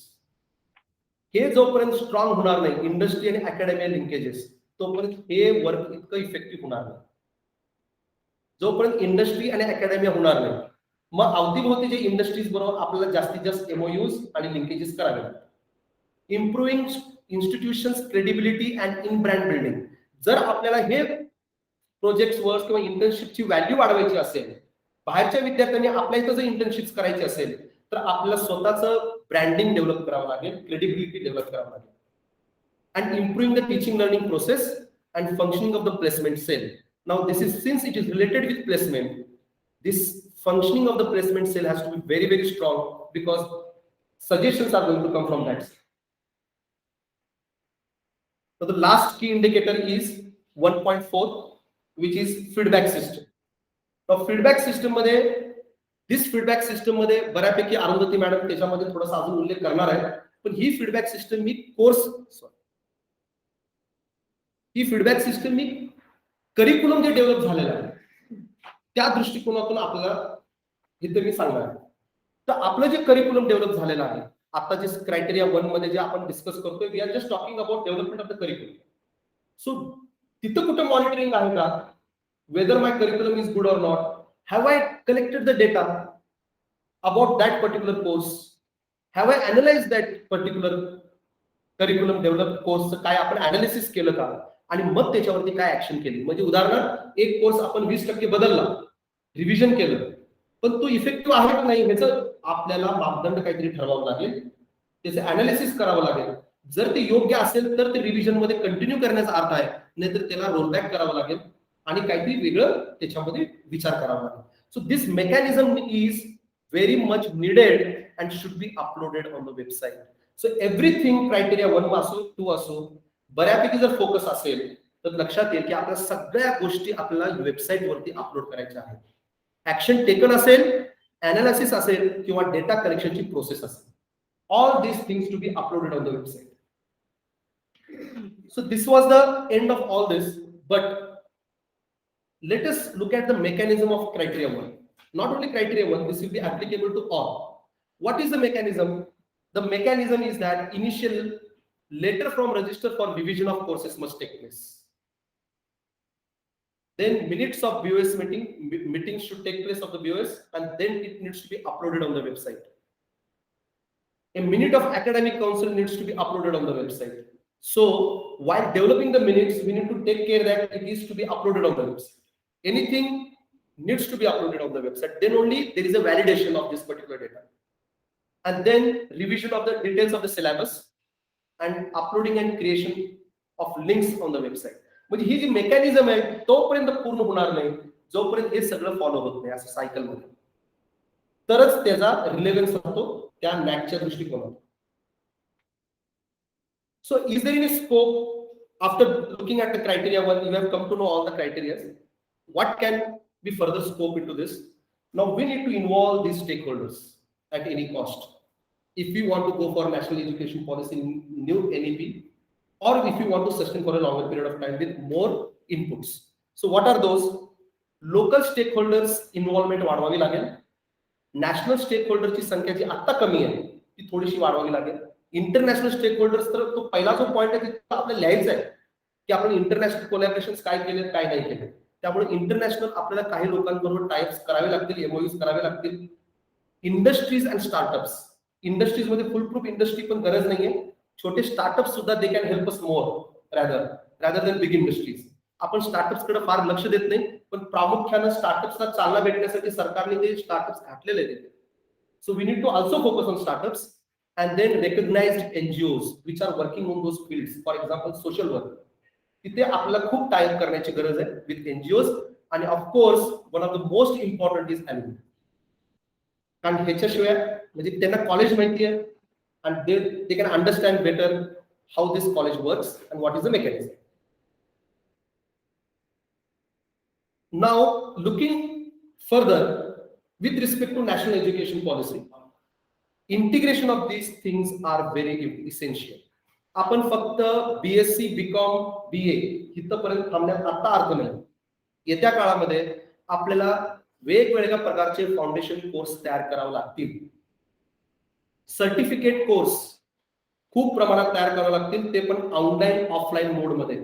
S1: हे जोपर्यंत स्ट्रॉंग होणार नाही इंडस्ट्री आणि अकॅडमिया लिंकेजेस, तोपर्यंत हे वर्क इतकं इफेक्टिव्ह होणार नाही. जोपर्यंत इंडस्ट्री आणि अकॅडमिया होणार नाही, मग अवतीभोवती जे इंडस्ट्रीज बरोबर आपल्याला जास्तीत जास्त MOUs आणि लिंकेजेस करावे लागतात. Improving institutions credibility and in brand building. जर आपल्याला हे प्रोजेक्ट वर्क किंवा इंटर्नशिपची व्हॅल्यू वाढवायची असेल, बाहेरच्या विद्यार्थ्यांनी आपल्या इथं जर इंटर्नशिप्स करायची असेल, तर आपल्याला स्वतःचं ब्रँडिंग डेव्हलप करावं लागेल, क्रेडिबिलिटी डेव्हलप करावं लागेल. And improving the teaching learning process and functioning of the placement cell. Now this is, since it is related with placement, this functioning of the placement cell has to be very, very strong because suggestions are going to come from that. So the last key indicator is 1.4, which is feedback system. Now feedback system मध्ये, this feedback system मध्ये बऱ्यापैकी Arundhati madam त्याच्यामध्ये थोडासा अजून उल्लेख करणार आहे, पण ही फीडबॅक सिस्टम मी करिक्युलम जे डेव्हलप झालेलं आहे त्या दृष्टिकोनातून आपल्याला इथे मी सांगणार आहे. तर आपलं जे करिक्युलम डेव्हलप झालेलं आहे आता जे क्रायटेरिया 1 मध्ये जे आपण डिस्कस करतोय, we are just talking about development of the curriculum. So तिथं कुठं मॉनिटरिंग आहे का, whether my curriculum is good or not, have I collected the data about that particular course, have I analyse that particular curriculum develop कोर्सचं काय आपण analysis केलं का, आणि मग त्याच्यावरती काय ऍक्शन केली. म्हणजे उदाहरणार्थ एक कोर्स आपण 20% बदलला, रिव्हिजन केलं, पण तो इफेक्टिव्ह आहे का नाही ह्याचं आपल्याला मापदंड काहीतरी ठरवावं लागेल, त्याचं अनालिसिस करावं लागेल. जर ते योग्य असेल तर ते रिव्हिजन मध्ये कंटिन्यू करण्याचा अर्थ आहे, नाहीतर त्याला रोलबॅक करावं लागेल आणि काहीतरी वेगळं त्याच्यामध्ये विचार करावा लागेल. So this mechanism is very much needed and should be uploaded on the website. So everything criteria 1 असो 2 असो बऱ्यापैकी जर फोकस असेल तर लक्षात येईल की आपल्या सगळ्या गोष्टी आपल्याला वेबसाईट वरती अपलोड करायच्या आहेत. ऍक्शन टेकन असेल, अनालिसिस असेल किंवा डेटा कलेक्शनची प्रोसेस असेल, all these things to be uploaded on the website. So this was the end of all this, but let us look at the mechanism of criteria 1. Not only criteria 1, this will be applicable to all. What is the mechanism? The mechanism is that initial letter from register for revision of courses must take place. Then minutes of BOS meetings should take place of the BOS, and then it needs to be uploaded on the website. A minute of academic council needs to be uploaded on the website. So while developing the minutes, we need to take care that it is to be uploaded on the website. Anything needs to be uploaded on the website. Then only there is a validation of this particular data. And then revision of the details of the syllabus and uploading and creation of links on the website. म्हणजे ही जी mechanism आहे तोपर्यंत पूर्ण होणार नाही जोपर्यंत हे सगळं follow होत नाही असं सायकल मध्ये, तरच त्याचा रिलेव्हन्स होतो त्या नॅकच्या दृष्टिकोनातून. So is there any scope after looking at the criteria 1, you have come to know all the criteria. What can be further scope into this? Now we need to involve these stakeholders at any cost. if we want to go for national education policy new NEP, or if you want to sustain for a longer period of time with more inputs. So what are those? Local stakeholders involvement वाढवावी लागेल. National stake होल्डरची संख्या जी आता कमी आहे ती थोडीशी वाढवावी लागेल. इंटरनॅशनल स्टेक होल्डर्स, तर तो पहिला जो पॉईंट आहे तिथे आपल्याला लिहायचा आहे की आपण इंटरनॅशनल कोलॅबरेशन काय केले काय नाही केले. त्यामुळे इंटरनॅशनल आपल्याला काही लोकांबरोबर टाइप्स करावे लागतील, एमओयूज करावे लागतील. इंडस्ट्रीज अँड स्टार्टअप्स, इंडस्ट्रीज मध्ये फुल प्रूफ इंडस्ट्री पण गरज नाहीये, छोटे स्टार्टअप सुद्धा they can help us more rather than big industries. आपण स्टार्टअप्स कडे फार लक्ष देत नाही, पण प्रामुख्याने स्टार्टअप्सला चालना भेटण्यासाठी सरकारने ते स्टार्टअप्स घातलेले आहेत. So we need to also focus on startups and then recognised NGOs which are working on those fields. For example social work, तिथे आपल्याला खूप टाइप करण्याची गरज आहे विथ एनजीओज. आणि of course one of the most important is alumni, कारण ह्याच्याशिवाय म्हणजे त्यांना कॉलेज माहिती आहे and they can understand better how this college works and what is the mechanism. Now, looking further with respect to national education policy, integration of these things are very essential. आपण फक्त BSc, BCom, BA इथपर्यंत थांबण्यात आता अर्थ नाही. येत्या काळामध्ये आपल्याला वेगवेगळ्या प्रकारचे फाउंडेशन कोर्स तयार करावे लागतील. सर्टिफिकेट कोर्स खूप प्रमाणात तयार करावे लागतील, ते पण ऑनलाईन ऑफलाईन मोड मध्ये.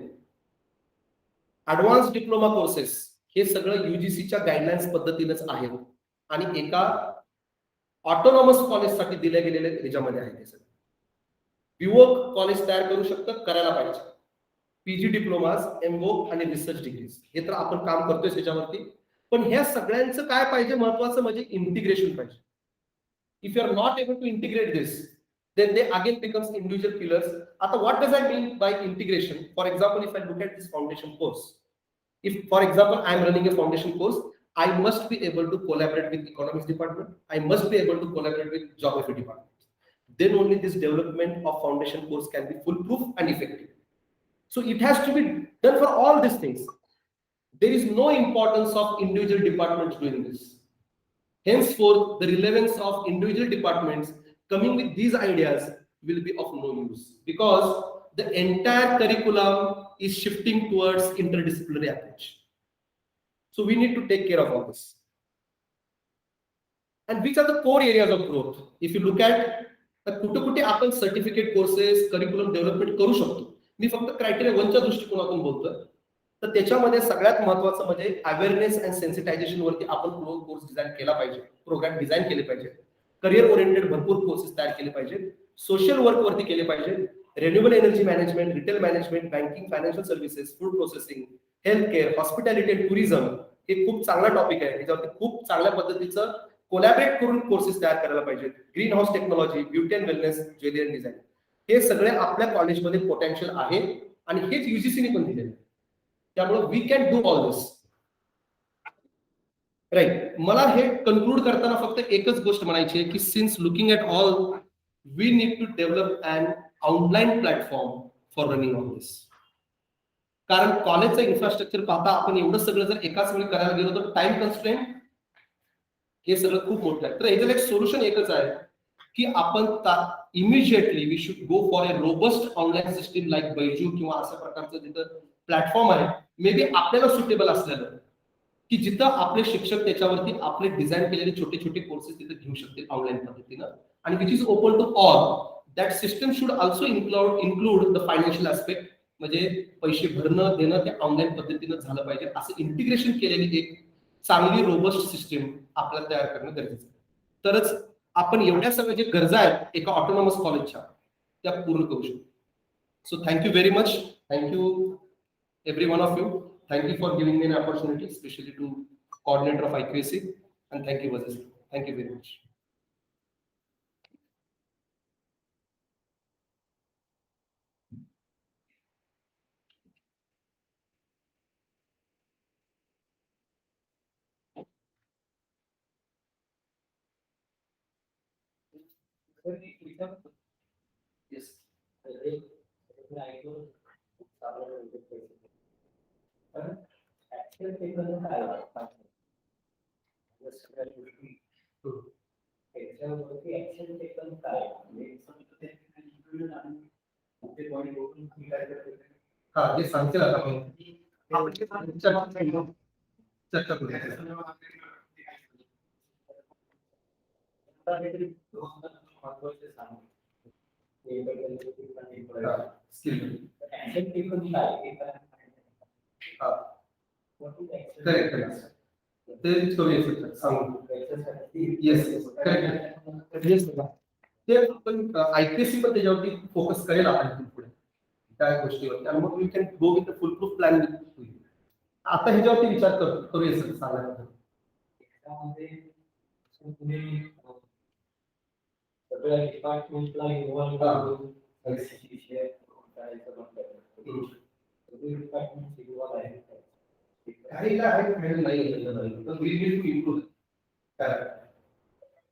S1: ऍडव्हान्स डिप्लोमा कोर्सेस हे सगळं युजीसीच्या गाईडलाईन्स पद्धतीनेच आहेत आणि एका ऑटोनॉमस कॉलेजसाठी दिले गेलेले ह्याच्यामध्ये आहे. ते सगळं विवोक कॉलेज तयार करू शकतं, करायला पाहिजे. पीजी डिप्लोमाज, एमवोक आणि रिसर्च डिग्रीज हे तर आपण काम करतोय त्याच्यावरती. पण ह्या सगळ्यांचं काय पाहिजे, महत्वाचं म्हणजे इंटिग्रेशन पाहिजे. If you are not able to integrate this, then they again becomes individual pillars. आता what does that mean by integration? For example, if I look at this foundation course, if for example I am running a foundation course, I must be able to collaborate with economics department, I must be able to collaborate with geography department. Then only this development of foundation course can be foolproof and effective. So it has to be done for all these things. There is no importance of individual departments doing this. Henceforth, the relevance of individual departments coming with these ideas will be of no use, because the entire curriculum is shifting towards interdisciplinary approach. So we need to take care of all this. And which are the core areas of growth? If you look at the कुठे आपण certificate courses, curriculum development करू शकतो. मी फक्त criteria 1च्या दृष्टिकोनातून बोलतोय. तर त्याच्यामध्ये सगळ्यात महत्त्वाचं म्हणजे अवेअरनेस अँड सेन्सिटायझेशन वरती आपण कोर्स डिझाईन केला पाहिजे, प्रोग्राम डिझाईन केले पाहिजे. करिअर ओरिएंटेड भरपूर कोर्सेस तयार केले पाहिजे. सोशल वर्क वरती केले पाहिजे. Renewable energy management, retail management, banking, financial services, food processing, health care, hospitality and tourism हे खूप चांगला टॉपिक आहे. याच्यावरती खूप चांगल्या पद्धतीचं कोलॅबरेट करून कोर्सेस तयार करायला पाहिजे. Green house technology, beauty and wellness, jewellery and design हे सगळे आपल्या कॉलेजमध्ये पोटेन्शियल आहे आणि हेच युजीसीने पण दिलेले. त्यामुळे we can do all this. Right. मला हे कन्क्लूड करताना फक्त एकच गोष्ट म्हणायची आहे की since looking at all, we need to develop an online platform for running on this. कारण कॉलेजचं इन्फ्रास्ट्रक्चर पाहता आपण एवढं सगळं जर एकाच वेळी करायला गेलो तर टाइम कन्स्ट्रेंट हे सगळं खूप मोठं आहे. तर ह्याचं एक सोल्युशन एकच आहे की आपण immediately we should go for a robust online system like Byju किंवा अशा प्रकारचं जिथं प्लॅटफॉर्म आहे, मे बी आपल्याला सुटेबल असलेलं, की जिथं आपले शिक्षक त्याच्यावरती आपले डिझाईन केलेले छोटे छोटे कोर्सेस तिथे घेऊ शकतील ऑनलाईन पद्धतीनं, आणि which is open to all. That system should also include the financial aspect, म्हणजे पैसे भरणं देणं ते ऑनलाईन पद्धतीनं झालं पाहिजे. असं इंटिग्रेशन केलेली एक चांगली रोबस्ट सिस्टीम आपल्याला तयार करणं गरजेचं आहे. तरच आपण एवढ्या सगळ्या जे गरजा आहेत एका ऑटोनॉमस कॉलेजच्या त्या पूर्ण करू शकतो. So thank you very much. Thank you every one of you. Thank you for giving me an opportunity, especially to coordinator of IQAC, and thank you, Vazis. Thank you very much. Yes.
S4: त्याच्यावरती action taken काय म्हणजे समजा ते include आणि ते point open काय करते
S1: हा जे सांगतील आता आपण चर्चा करूया.
S4: महत्वाचे सांगू
S1: स्किल
S4: ऍक्शन टेकन काय हे काय
S1: हा करेक्ट करेक्ट ते करूया सांगू येस करेक्ट येस ते आपण आयपीएससी पण त्याच्यावरती फोकस करेल आपण पुढे त्या गोष्टीवरती आणि मग we can go with full proof plan. आता ह्याच्यावरती विचार करूया सर सांगायला
S4: त्यामध्ये तुम्ही सगळ्या डिपार्टमेंटला इन्व्हॉल्व करून विषय करायचं म्हणतात सगळे डिपार्टमेंट इन्व्हॉल्व आहेत
S1: काही काय नाही तर वी नीड टू इम्प्रूव्ह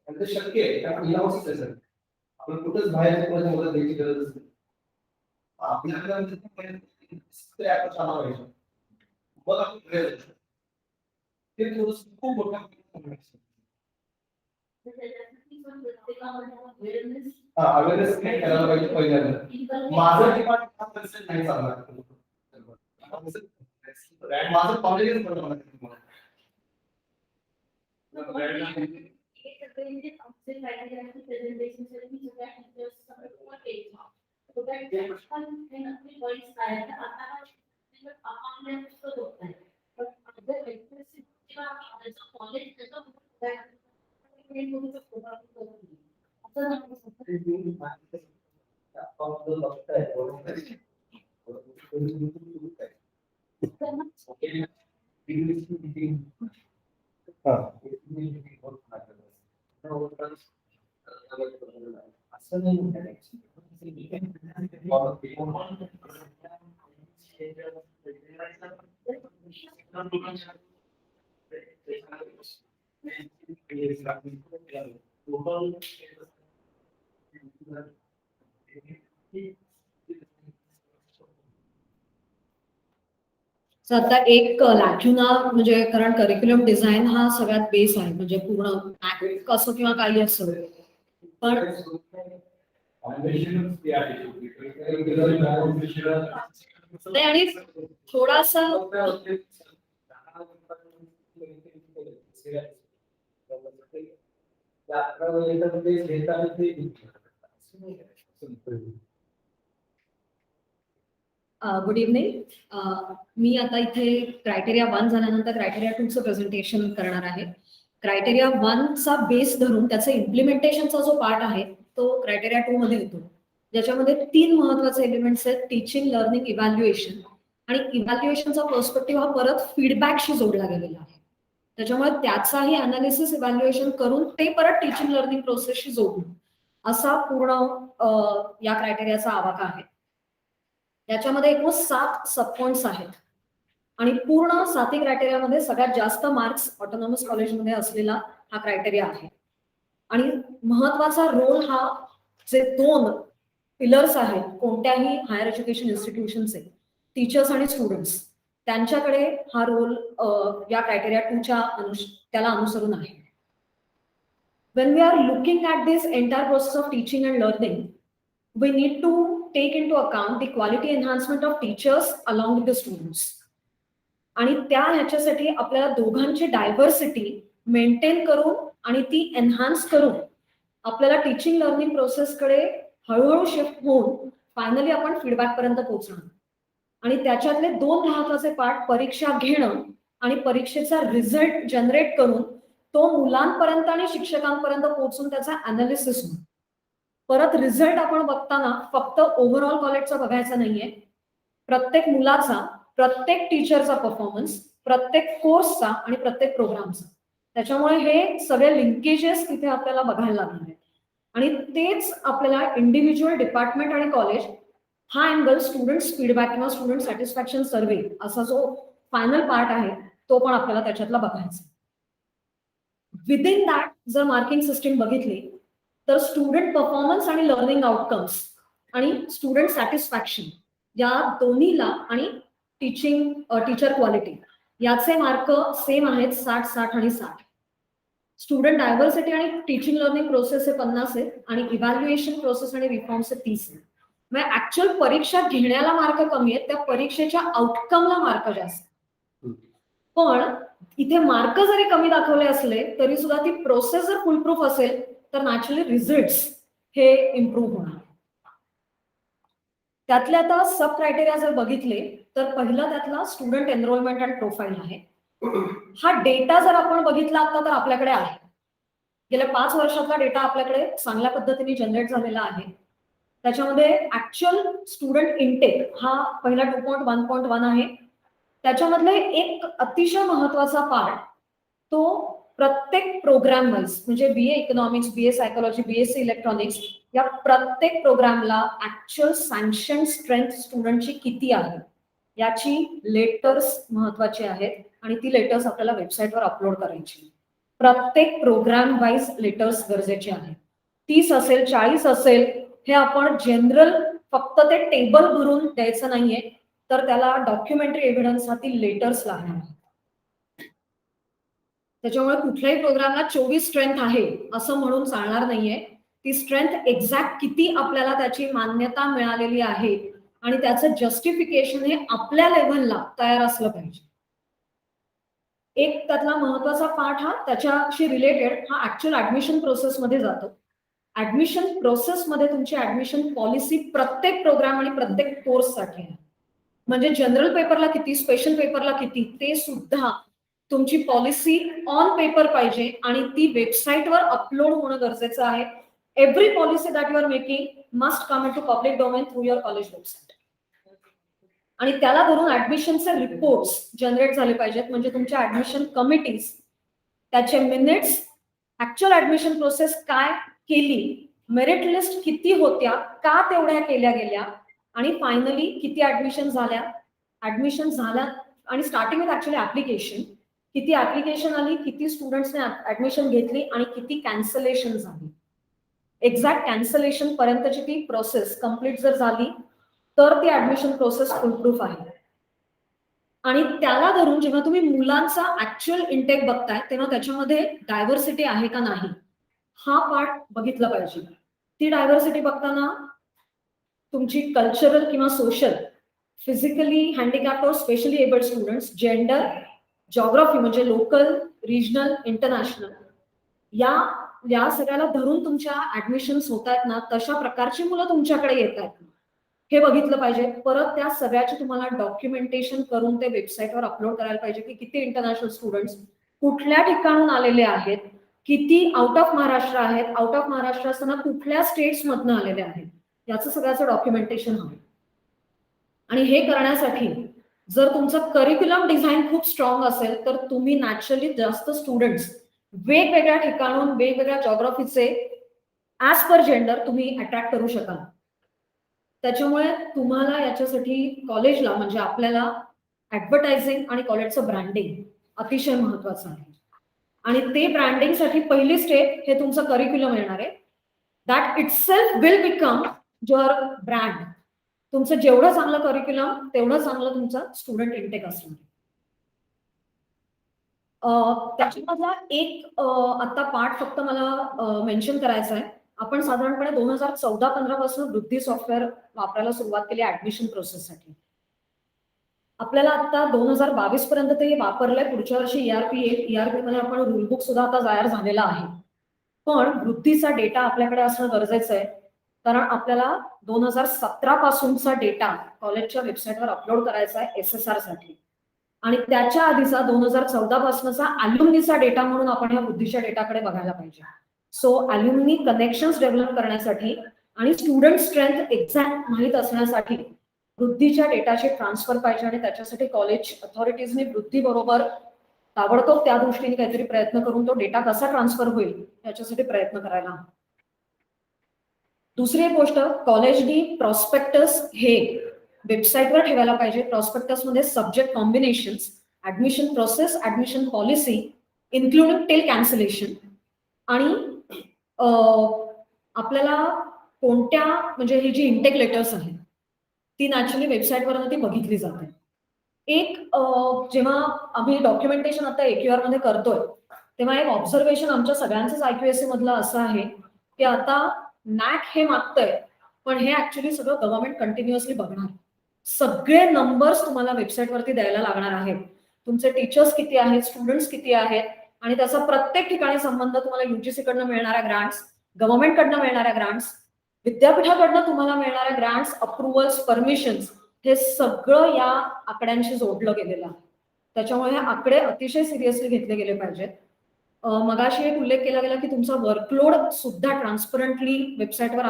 S1: आणि ते शक्य आहे कारण इनावच आहे सर आपण कुठंच बाहेर कोणाची मदत घ्यायची गरज नाही आपल्याला आपण चालू पाहिजे मग आपण पुढे जाऊ शकतो. ते थोडंसं खूप मोठं अवेअरनेस क्रिएट करायला पाहिजे पहिल्यांदा माझं डिपार्टमेंट नाही चालणार माझं कॉलेजच बनवणार तुम्हाला
S4: असं नाही
S3: So आता एक लॅक्युना म्हणजे कारण करिक्युलम डिझाईन हा सगळ्यात बेस आहे म्हणजे पूर्ण कसं किंवा काही असं पण नाही आणि थोडासा गुड इव्हनिंग मी आता इथे क्रायटेरिया 1 झाल्यानंतर क्रायटेरिया 2चं प्रेझेंटेशन करणार आहे. क्रायटेरिया 1चा बेस धरून त्याचा इम्प्लिमेंटेशनचा जो पार्ट आहे तो क्रायटेरिया 2 मध्ये येतो ज्याच्यामध्ये 3 महत्वाचे एलिमेंट्स आहेत टीचिंग लर्निंग इव्हॅल्युएशन आणि इव्हॅल्युएशनचा पर्स्पेक्टिव्ह हा परत फीडबॅकशी जोडला गेलेला आहे त्याच्यामुळे त्याचाही अनालिसिस इव्हॅल्युएशन करून ते परत टीचिंग लर्निंग प्रोसेसशी जोडणं असा पूर्ण या क्रायटेरियाचा आवाका आहे. त्याच्यामध्ये एकूण 7 सब पॉइंट्स आहेत आणि पूर्ण 7 क्रायटेरियामध्ये सगळ्यात जास्त मार्क्स ऑटोनॉमस कॉलेजमध्ये असलेला हा क्रायटेरिया आहे आणि महत्वाचा रोल हा जे 2 पिलर्स आहेत कोणत्याही हायर एज्युकेशन इन्स्टिट्यूशनचे टीचर्स आणि स्टुडंट्स त्यांच्याकडे हा रोल या क्रायटेरिया 2च्या त्याला अनुसरून आहे. When we are looking at this entire process of teaching and learning, we need to take into account the quality enhancement of teachers along with the students. आणि त्या ह्याच्यासाठी आपल्याला दोघांची डायव्हर्सिटी मेंटेन करून आणि ती एनहान्स करून आपल्याला टीचिंग लर्निंग प्रोसेसकडे हळूहळू शिफ्ट होऊन फायनली आपण फीडबॅक पर्यंत पोहोचणार आणि त्याच्यातले 2 महत्वाचे पार्ट परीक्षा घेणं आणि परीक्षेचा रिझल्ट जनरेट करून तो मुलांपर्यंत आणि शिक्षकांपर्यंत पोहोचून त्याचा अनालिसिस होणं. परत रिझल्ट आपण बघताना फक्त ओव्हरऑल कॉलेजचा बघायचा नाहीये प्रत्येक मुलाचा प्रत्येक टीचरचा परफॉर्मन्स प्रत्येक कोर्सचा आणि प्रत्येक प्रोग्रामचा त्याच्यामुळे हे सगळे लिंकेजेस तिथे आपल्याला बघायला लागणार आहेत आणि तेच आपल्याला इंडिव्हिज्युअल डिपार्टमेंट आणि कॉलेज हा अँगल स्टुडंट्स फीडबॅक किंवा स्टुडंट सॅटिस्फॅक्शन सर्व्हे असा जो फायनल पार्ट आहे तो पण आपल्याला त्याच्यातला बघायचा. विदिन दॅट जर मार्किंग सिस्टीम बघितली तर स्टुडंट परफॉर्मन्स आणि लर्निंग आउटकम्स आणि स्टुडंट सॅटिस्फॅक्शन या दोन्हीला आणि टीचर क्वालिटी याचे मार्क सेम आहेत 60, 60 आणि 60. स्टुडंट डायव्हर्सिटी आणि टीचिंग लर्निंग प्रोसेस हे 50 आहे आणि इव्हॅल्युएशन प्रोसेस आणि रिफॉर्म्स हे 30 आहे. म्हणजे ऍक्च्युअल परीक्षा घेण्याला मार्क कमी आहेत, त्या परीक्षेच्या आउटकमला मार्क जास्त. पण इथे मार्क जरी कमी दाखवले असले तरी सुद्धा ती प्रोसेस जर फुलप्रूफ असेल तर नॅचरली रिझल्ट्स हे इम्प्रूव्ह होणार. त्यातले आता सब क्रायटेरिया जर बघितले तर पहिला त्यातला स्टुडंट एनरोलमेंट अँड प्रोफाईल आहे. हा डेटा जर आपण बघितला आता तर आपल्याकडे आहे. गेल्या 5 वर्षातला डेटा आपल्याकडे चांगल्या पद्धतीने जनरेट झालेला आहे. त्याच्यामध्ये ऍक्च्युअल स्टुडंट इनटेक हा पहिला 2.1.1 आहे. त्याच्यामधले एक अतिशय महत्वाचा पार्ट तो प्रत्येक प्रोग्राम वाईज म्हणजे BA economics, BA psychology, BSc electronics या प्रत्येक प्रोग्रामला ऍक्च्युअल सँक्शन स्ट्रेंथ स्टुडंटची किती आहे याची लेटर्स महत्वाची आहेत आणि ती लेटर्स आपल्याला वेबसाईटवर अपलोड करायची. प्रत्येक प्रोग्राम वाईज लेटर्स गरजेचे आहेत. 30 असेल 40 असेल हे आपण जनरल फक्त ते टेबल भरून द्यायचं नाहीये तर त्याला डॉक्युमेंटरी एव्हिडन्स साठी लेटर्स लागणार आहेत. त्याच्यामुळे कुठल्याही प्रोग्रामला 24 स्ट्रेंथ आहे असं म्हणून चालणार नाहीये. ती स्ट्रेंथ एक्झॅक्ट किती आपल्याला त्याची मान्यता मिळालेली आहे आणि त्याचं जस्टिफिकेशन हे आपल्या लेव्हलला तयार असलं पाहिजे. एक त्यातला महत्वाचा पार्ट हा त्याच्याशी रिलेटेड हा ऍक्च्युअल ऍडमिशन प्रोसेसमध्ये जातो. ऍडमिशन प्रोसेसमध्ये तुमची ऍडमिशन पॉलिसी प्रत्येक प्रोग्राम आणि प्रत्येक कोर्ससाठी आहे. म्हणजे जनरल पेपरला किती, स्पेशल पेपरला किती ते सुद्धा तुमची पॉलिसी ऑन पेपर पाहिजे आणि ती वेबसाईटवर अपलोड होणं गरजेचं आहे. Every policy that you are making must come into public domain through your college website. आणि त्याला धरून ऍडमिशनचे रिपोर्ट्स जनरेट झाले पाहिजेत. म्हणजे तुमच्या ऍडमिशन कमिटीज त्याचे मिनिट्स, ऍक्च्युअल ऍडमिशन प्रोसेस काय केली, मेरिट लिस्ट किती होत्या, का तेवढ्या केल्या गेल्या आणि फायनली किती ऍडमिशन झाल्या आणि स्टार्टिंग विथ ऍक्च्युअली ऍप्लिकेशन, किती ऍप्लिकेशन आली, किती स्टुडंट्सने ऍडमिशन घेतली आणि किती कॅन्सलेशन झाली. एक्झॅक्ट कॅन्सलेशन पर्यंतची ती प्रोसेस कम्प्लीट जर झाली तर ती ऍडमिशन प्रोसेस फुलप्रूफ आहे. आणि त्याला धरून जेव्हा तुम्ही मुलांचा ऍक्च्युअल इंटेक बघताय तेव्हा त्याच्यामध्ये डायव्हर्सिटी आहे का नाही हा पार्ट बघितला पाहिजे. ती डायव्हर्सिटी बघताना तुमची कल्चरल किंवा सोशल, फिजिकली हँडिकॅप्ड और specially abled students, gender, geography म्हणजे लोकल, रिजनल, इंटरनॅशनल या सगळ्याला धरून तुमच्या ऍडमिशन्स होत आहेत ना तशा प्रकारची मुलं तुमच्याकडे येत आहेत हे बघितलं पाहिजे. परत त्या सगळ्याची तुम्हाला डॉक्युमेंटेशन करून ते वेबसाईटवर अपलोड करायला पाहिजे की किती इंटरनॅशनल स्टुडंट्स कुठल्या ठिकाणून आलेले आहेत, किती आउट ऑफ महाराष्ट्र आहेत, आउट ऑफ महाराष्ट्र असताना कुठल्या स्टेट्स मधनं आलेले आहेत याचं सगळ्याचं डॉक्युमेंटेशन हवं. आणि हे करण्यासाठी जर तुमचं करिक्युलम डिझाईन खूप स्ट्रॉंग असेल तर तुम्ही नॅचरली जास्त स्टुडंट्स वेगवेगळ्या ठिकाणून वेगवेगळ्या जॉग्राफीचे ऍज पर जेंडर तुम्ही अट्रॅक्ट करू शकाल. त्याच्यामुळे तुम्हाला याच्यासाठी कॉलेजला म्हणजे आपल्याला ऍडव्हर्टायझिंग आणि कॉलेजचं ब्रँडिंग अतिशय महत्वाचं आहे. आणि ते ब्रँडिंगसाठी पहिली स्टेप हे तुमचं करिक्युलम येणार आहे. That itself will become your brand. तुमचं जेवढं चांगलं करिक्युलम तेवढं चांगलं तुमचं स्टुडंट इंटेक असणार. त्याच्यामधला एक आता पार्ट फक्त मला मेन्शन करायचा आहे. आपण साधारणपणे 2014-15 पासून वृद्धी सॉफ्टवेअर वापरायला सुरुवात केली ऍडमिशन प्रोसेससाठी. आपल्याला आता 2022 पर्यंत ते वापरलंय. पुढच्या वर्षी ERP मध्ये आपण रूलबुक सुद्धा आता तयार झालेला आहे. पण वृद्धीचा डेटा आपल्याकडे असणं गरजेचं आहे कारण आपल्याला 2017 पासूनचा डेटा कॉलेजच्या वेबसाईटवर अपलोड करायचा आहे SSR साठी आणि त्याच्या आधीचा 2014 पासूनचा अल्युमिनीचा डेटा म्हणून आपण या वृद्धीच्या डेटाकडे बघायला पाहिजे. सो अल्युमिनी कनेक्शन्स डेव्हलप करण्यासाठी आणि स्टुडंट स्ट्रेंथ एक्झॅक्ट माहीत असण्यासाठी वृद्धीच्या डेटाचे ट्रान्सफर पाहिजे आणि त्याच्यासाठी कॉलेज अथॉरिटीजने वृद्धी बरोबर ताबडतोब त्या दृष्टीने काहीतरी प्रयत्न करून तो डेटा कसा ट्रान्सफर होईल याच्यासाठी प्रयत्न करायला. दुसरी एक गोष्ट, कॉलेजनी प्रॉस्पेक्टस हे वेबसाईटवर ठेवायला पाहिजे. प्रॉस्पेक्टस मध्ये subject combinations, admission process, admission policy including till cancellation आणि आपल्याला कोणत्या म्हणजे ही जी इंटेक लेटर्स आहेत ती नॅचरली वेबसाईटवर ती बघितली जाते. एक जेव्हा आम्ही डॉक्युमेंटेशन आता AQR मध्ये करतोय तेव्हा एक ऑब्झर्वेशन आमच्या सगळ्यांचंच IQSC मधलं असं आहे की आता नॅक हे मागतंय, पण हे ऍक्च्युली सगळं गव्हर्नमेंट कंटिन्युअसली बघणार. सगळे नंबर्स तुम्हाला वेबसाईटवरती द्यायला लागणार आहेत. तुमचे टीचर्स किती आहेत, स्टुडंट्स किती आहेत, आणि त्याचा प्रत्येक ठिकाणी संबंध तुम्हाला UGC कडनं मिळणाऱ्या ग्रांट्स, गव्हर्नमेंट कडनं मिळणाऱ्या ग्रांट्स, विद्यापीठाकडनं तुम्हाला मिळणाऱ्या ग्रांट्स, अप्रुव्हल्स, परमिशन्स, हे सगळं या आकड्यांशी जोडलं गेलेलं आहे. त्याच्यामुळे हे आकडे अतिशय सिरियसली घेतले गेले पाहिजेत. मगाशी एक उल्लेख केला गेला की तुमचा वर्कलोड सुद्धा ट्रान्सपरंटली वेबसाईटवर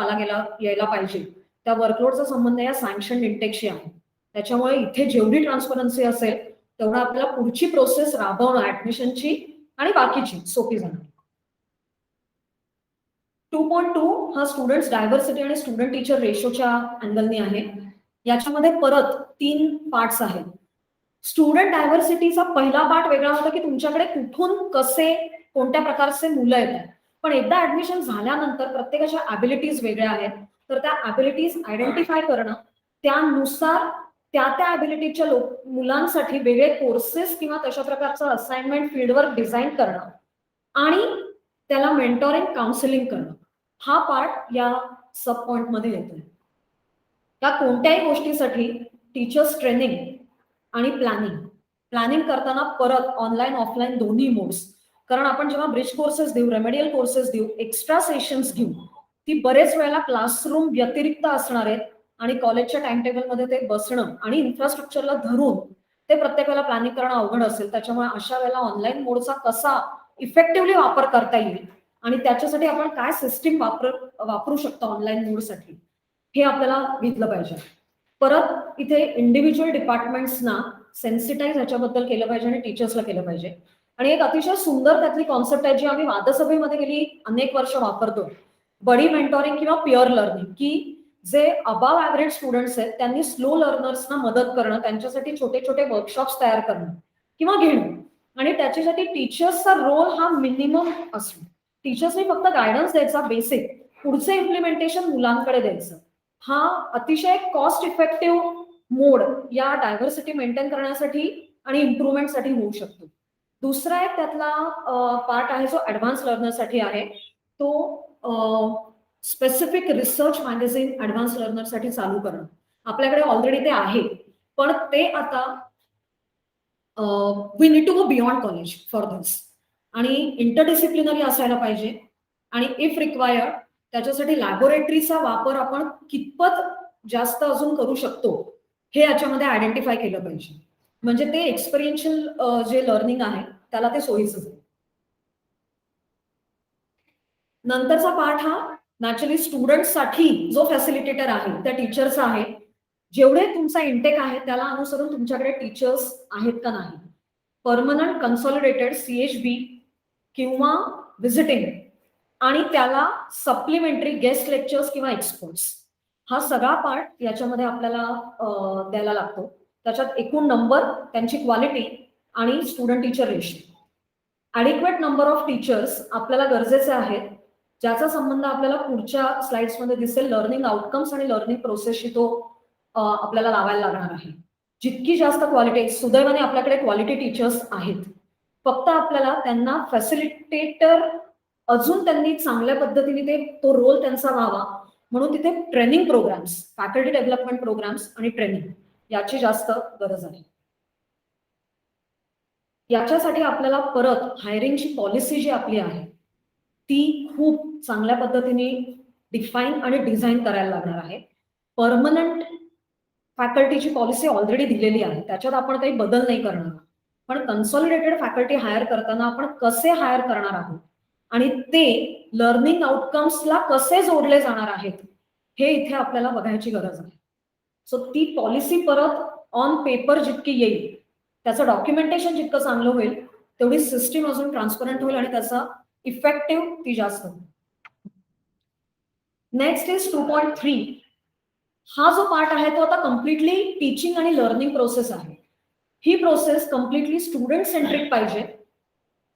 S3: यायला पाहिजे. त्या वर्कलोडचा संबंध या सँक्शन इंटेकशी आहे. त्याच्यामुळे इथे जेवढी ट्रान्सपरन्सी असेल तेवढा आपल्याला पुढची प्रोसेस राबवणं ऍडमिशनची आणि बाकीची सोपी जाणार. 2.2 हा स्टुडंट्स डायव्हर्सिटी आणि स्टुडंट टीचर रेशोच्या अँगलनी आहे. याच्यामध्ये परत 3 पार्ट्स आहेत. स्टुडंट डायव्हर्सिटीचा पहिला पार्ट वेगळा होता की तुमच्याकडे कुठून कसे कोणत्या प्रकारचे मुलं येतात, पण एकदा ऍडमिशन झाल्यानंतर प्रत्येकाच्या ॲबिलिटीज वेगळ्या आहेत. तर त्या ॲबिलिटीज आयडेंटिफाय करणं, त्यानुसार त्या ॲबिलिटीच्या मुलांसाठी वेगळे कोर्सेस किंवा तशा प्रकारचं असाइनमेंट फील्डवर डिझाईन करणं आणि त्याला मेंटॉरिंग काउन्सिलिंग करणं, हा पार्ट या सब पॉइंट मध्ये येतोय. त्या कोणत्याही गोष्टीसाठी टीचर्स ट्रेनिंग आणि प्लॅनिंग करताना परत ऑनलाईन ऑफलाईन दोन्ही मोड्स, कारण आपण जेव्हा ब्रिज कोर्सेस देऊ, रेमेडियल कोर्सेस देऊ, एक्स्ट्रा सेशन्स घेऊ, ती बरेच वेळेला क्लासरूम व्यतिरिक्त असणार आहेत आणि कॉलेजच्या टाइम टेबलमध्ये ते बसणं आणि इन्फ्रास्ट्रक्चरला धरून ते प्रत्येकाला प्लॅनिंग करणं अवघड असेल. त्याच्यामुळे अशा वेळेला ऑनलाईन मोडचा कसा इफेक्टिव्हली वापर करता येईल आणि त्याच्यासाठी आपण काय सिस्टीम वापरू शकतो ऑनलाईन मोडसाठी, हे आपल्याला घेतलं पाहिजे. परत इथे इंडिव्हिज्युअल डिपार्टमेंट्सना सेन्सिटाईज ह्याच्याबद्दल केलं पाहिजे आणि टीचर्सला केलं पाहिजे. आणि एक अतिशय सुंदर त्यातली कॉन्सेप्ट आहे जी आम्ही वादसभेमध्ये गेली अनेक वर्ष वापरतो, बडी मेंटॉरिंग किंवा पिअर लर्निंग, की जे अबाव ऍव्हरेज स्टुडंट्स आहेत त्यांनी स्लो लर्नर्सना मदत करणं, त्यांच्यासाठी छोटे छोटे वर्कशॉप्स तयार करणं किंवा घेणं, आणि त्याच्यासाठी टीचर्सचा रोल हा मिनिमम असतो. टीचर्सनी फक्त गायडन्स द्यायचा बेसिक, पुढचं इम्प्लिमेंटेशन मुलांकडे द्यायचं. हा अतिशय कॉस्ट इफेक्टिव्ह मोड या डायव्हर्सिटी मेंटेन करण्यासाठी आणि इम्प्रुव्हमेंटसाठी होऊ शकतो. दुसरा एक त्यातला पार्ट आहे जो ऍडव्हान्स लर्नरसाठी आहे, तो स्पेसिफिक रिसर्च मॅगझिन ऍडव्हान्स लर्नरसाठी चालू करणं. आपल्याकडे ऑलरेडी ते आहे, पण ते आता we need to go beyond college for this, आणि इंटरडिसिप्लिनरी असायला पाहिजे. आणि इफ रिक्वायर्ड त्याच्यासाठी लॅबोरेटरीचा वापर आपण कितपत जास्त अजून करू शकतो हे याच्यामध्ये आयडेंटिफाय केलं पाहिजे, म्हणजे ते एक्सपिरियन्शियल जे लर्निंग आहे त्याला ते सोयीचं जाईल. नंतरचा पार्ट हा नॅचरली स्टुडंटसाठी जो फॅसिलिटेटर आहे त्या टीचरचा आहे. जेवढे तुमचा इंटेक आहे त्याला अनुसरून तुमच्याकडे टीचर्स आहेत का नाही, परमनंट कन्सॉलिडेटेड CHB किंवा व्हिजिटिंग, आणि त्याला सप्लिमेंटरी गेस्ट लेक्चर्स किंवा एक्सपर्ट्स, हा सगळा पार्ट याच्यामध्ये आपल्याला द्यायला लागतो. त्याच्यात एकूण नंबर, त्यांची क्वालिटी आणि student teacher ratio. Adequate number of teachers आपल्याला गरजेचे आहेत, ज्याचा संबंध आपल्याला पुढच्या स्लाइड्समध्ये दिसेल. लर्निंग आउटकम्स आणि लर्निंग प्रोसेसशी तो आपल्याला लावायला लागणार आहे. जितकी जास्त क्वालिटी, सुदैवाने आपल्याकडे क्वालिटी टीचर्स आहेत, फक्त आपल्याला त्यांना फॅसिलिटेटर अजून त्यांनी चांगल्या पद्धतीने तो रोल त्यांचा व्हावा म्हणून तिथे training programmes, faculty development programmes आणि ट्रेनिंग याची जास्त गरज आहे. याच्यासाठी आपल्याला परत हायरिंगची पॉलिसी जी आपली आहे ती खूप चांगल्या पद्धतीने डिफाईन आणि डिझाईन करायला लागणार आहे. परमनंट फॅकल्टीची पॉलिसी ऑलरेडी दिलेली आहे, त्याच्यात आपण काही बदल नाही करणार, पण कन्सॉलिडेटेड फॅकल्टी हायर करताना आपण कसे हायर करणार आहोत आणि ते लर्निंग आउटकम्सला कसे जोडले जाणार आहेत हे इथे आपल्याला बघायची गरज आहे. सो ती पॉलिसी परत ऑन पेपर जितकी येईल, त्याचं डॉक्युमेंटेशन जितकं चांगलं होईल, तेवढी सिस्टीम अजून ट्रान्सपरंट होईल आणि त्याचा इफेक्टिव्ह ती जास्त होईल. Next is 2.3. हा जो पार्ट आहे तो आता कम्प्लिटली टीचिंग आणि लर्निंग प्रोसेस आहे. ही प्रोसेस कम्प्लिटली स्टुडंट सेंट्रिक पाहिजे.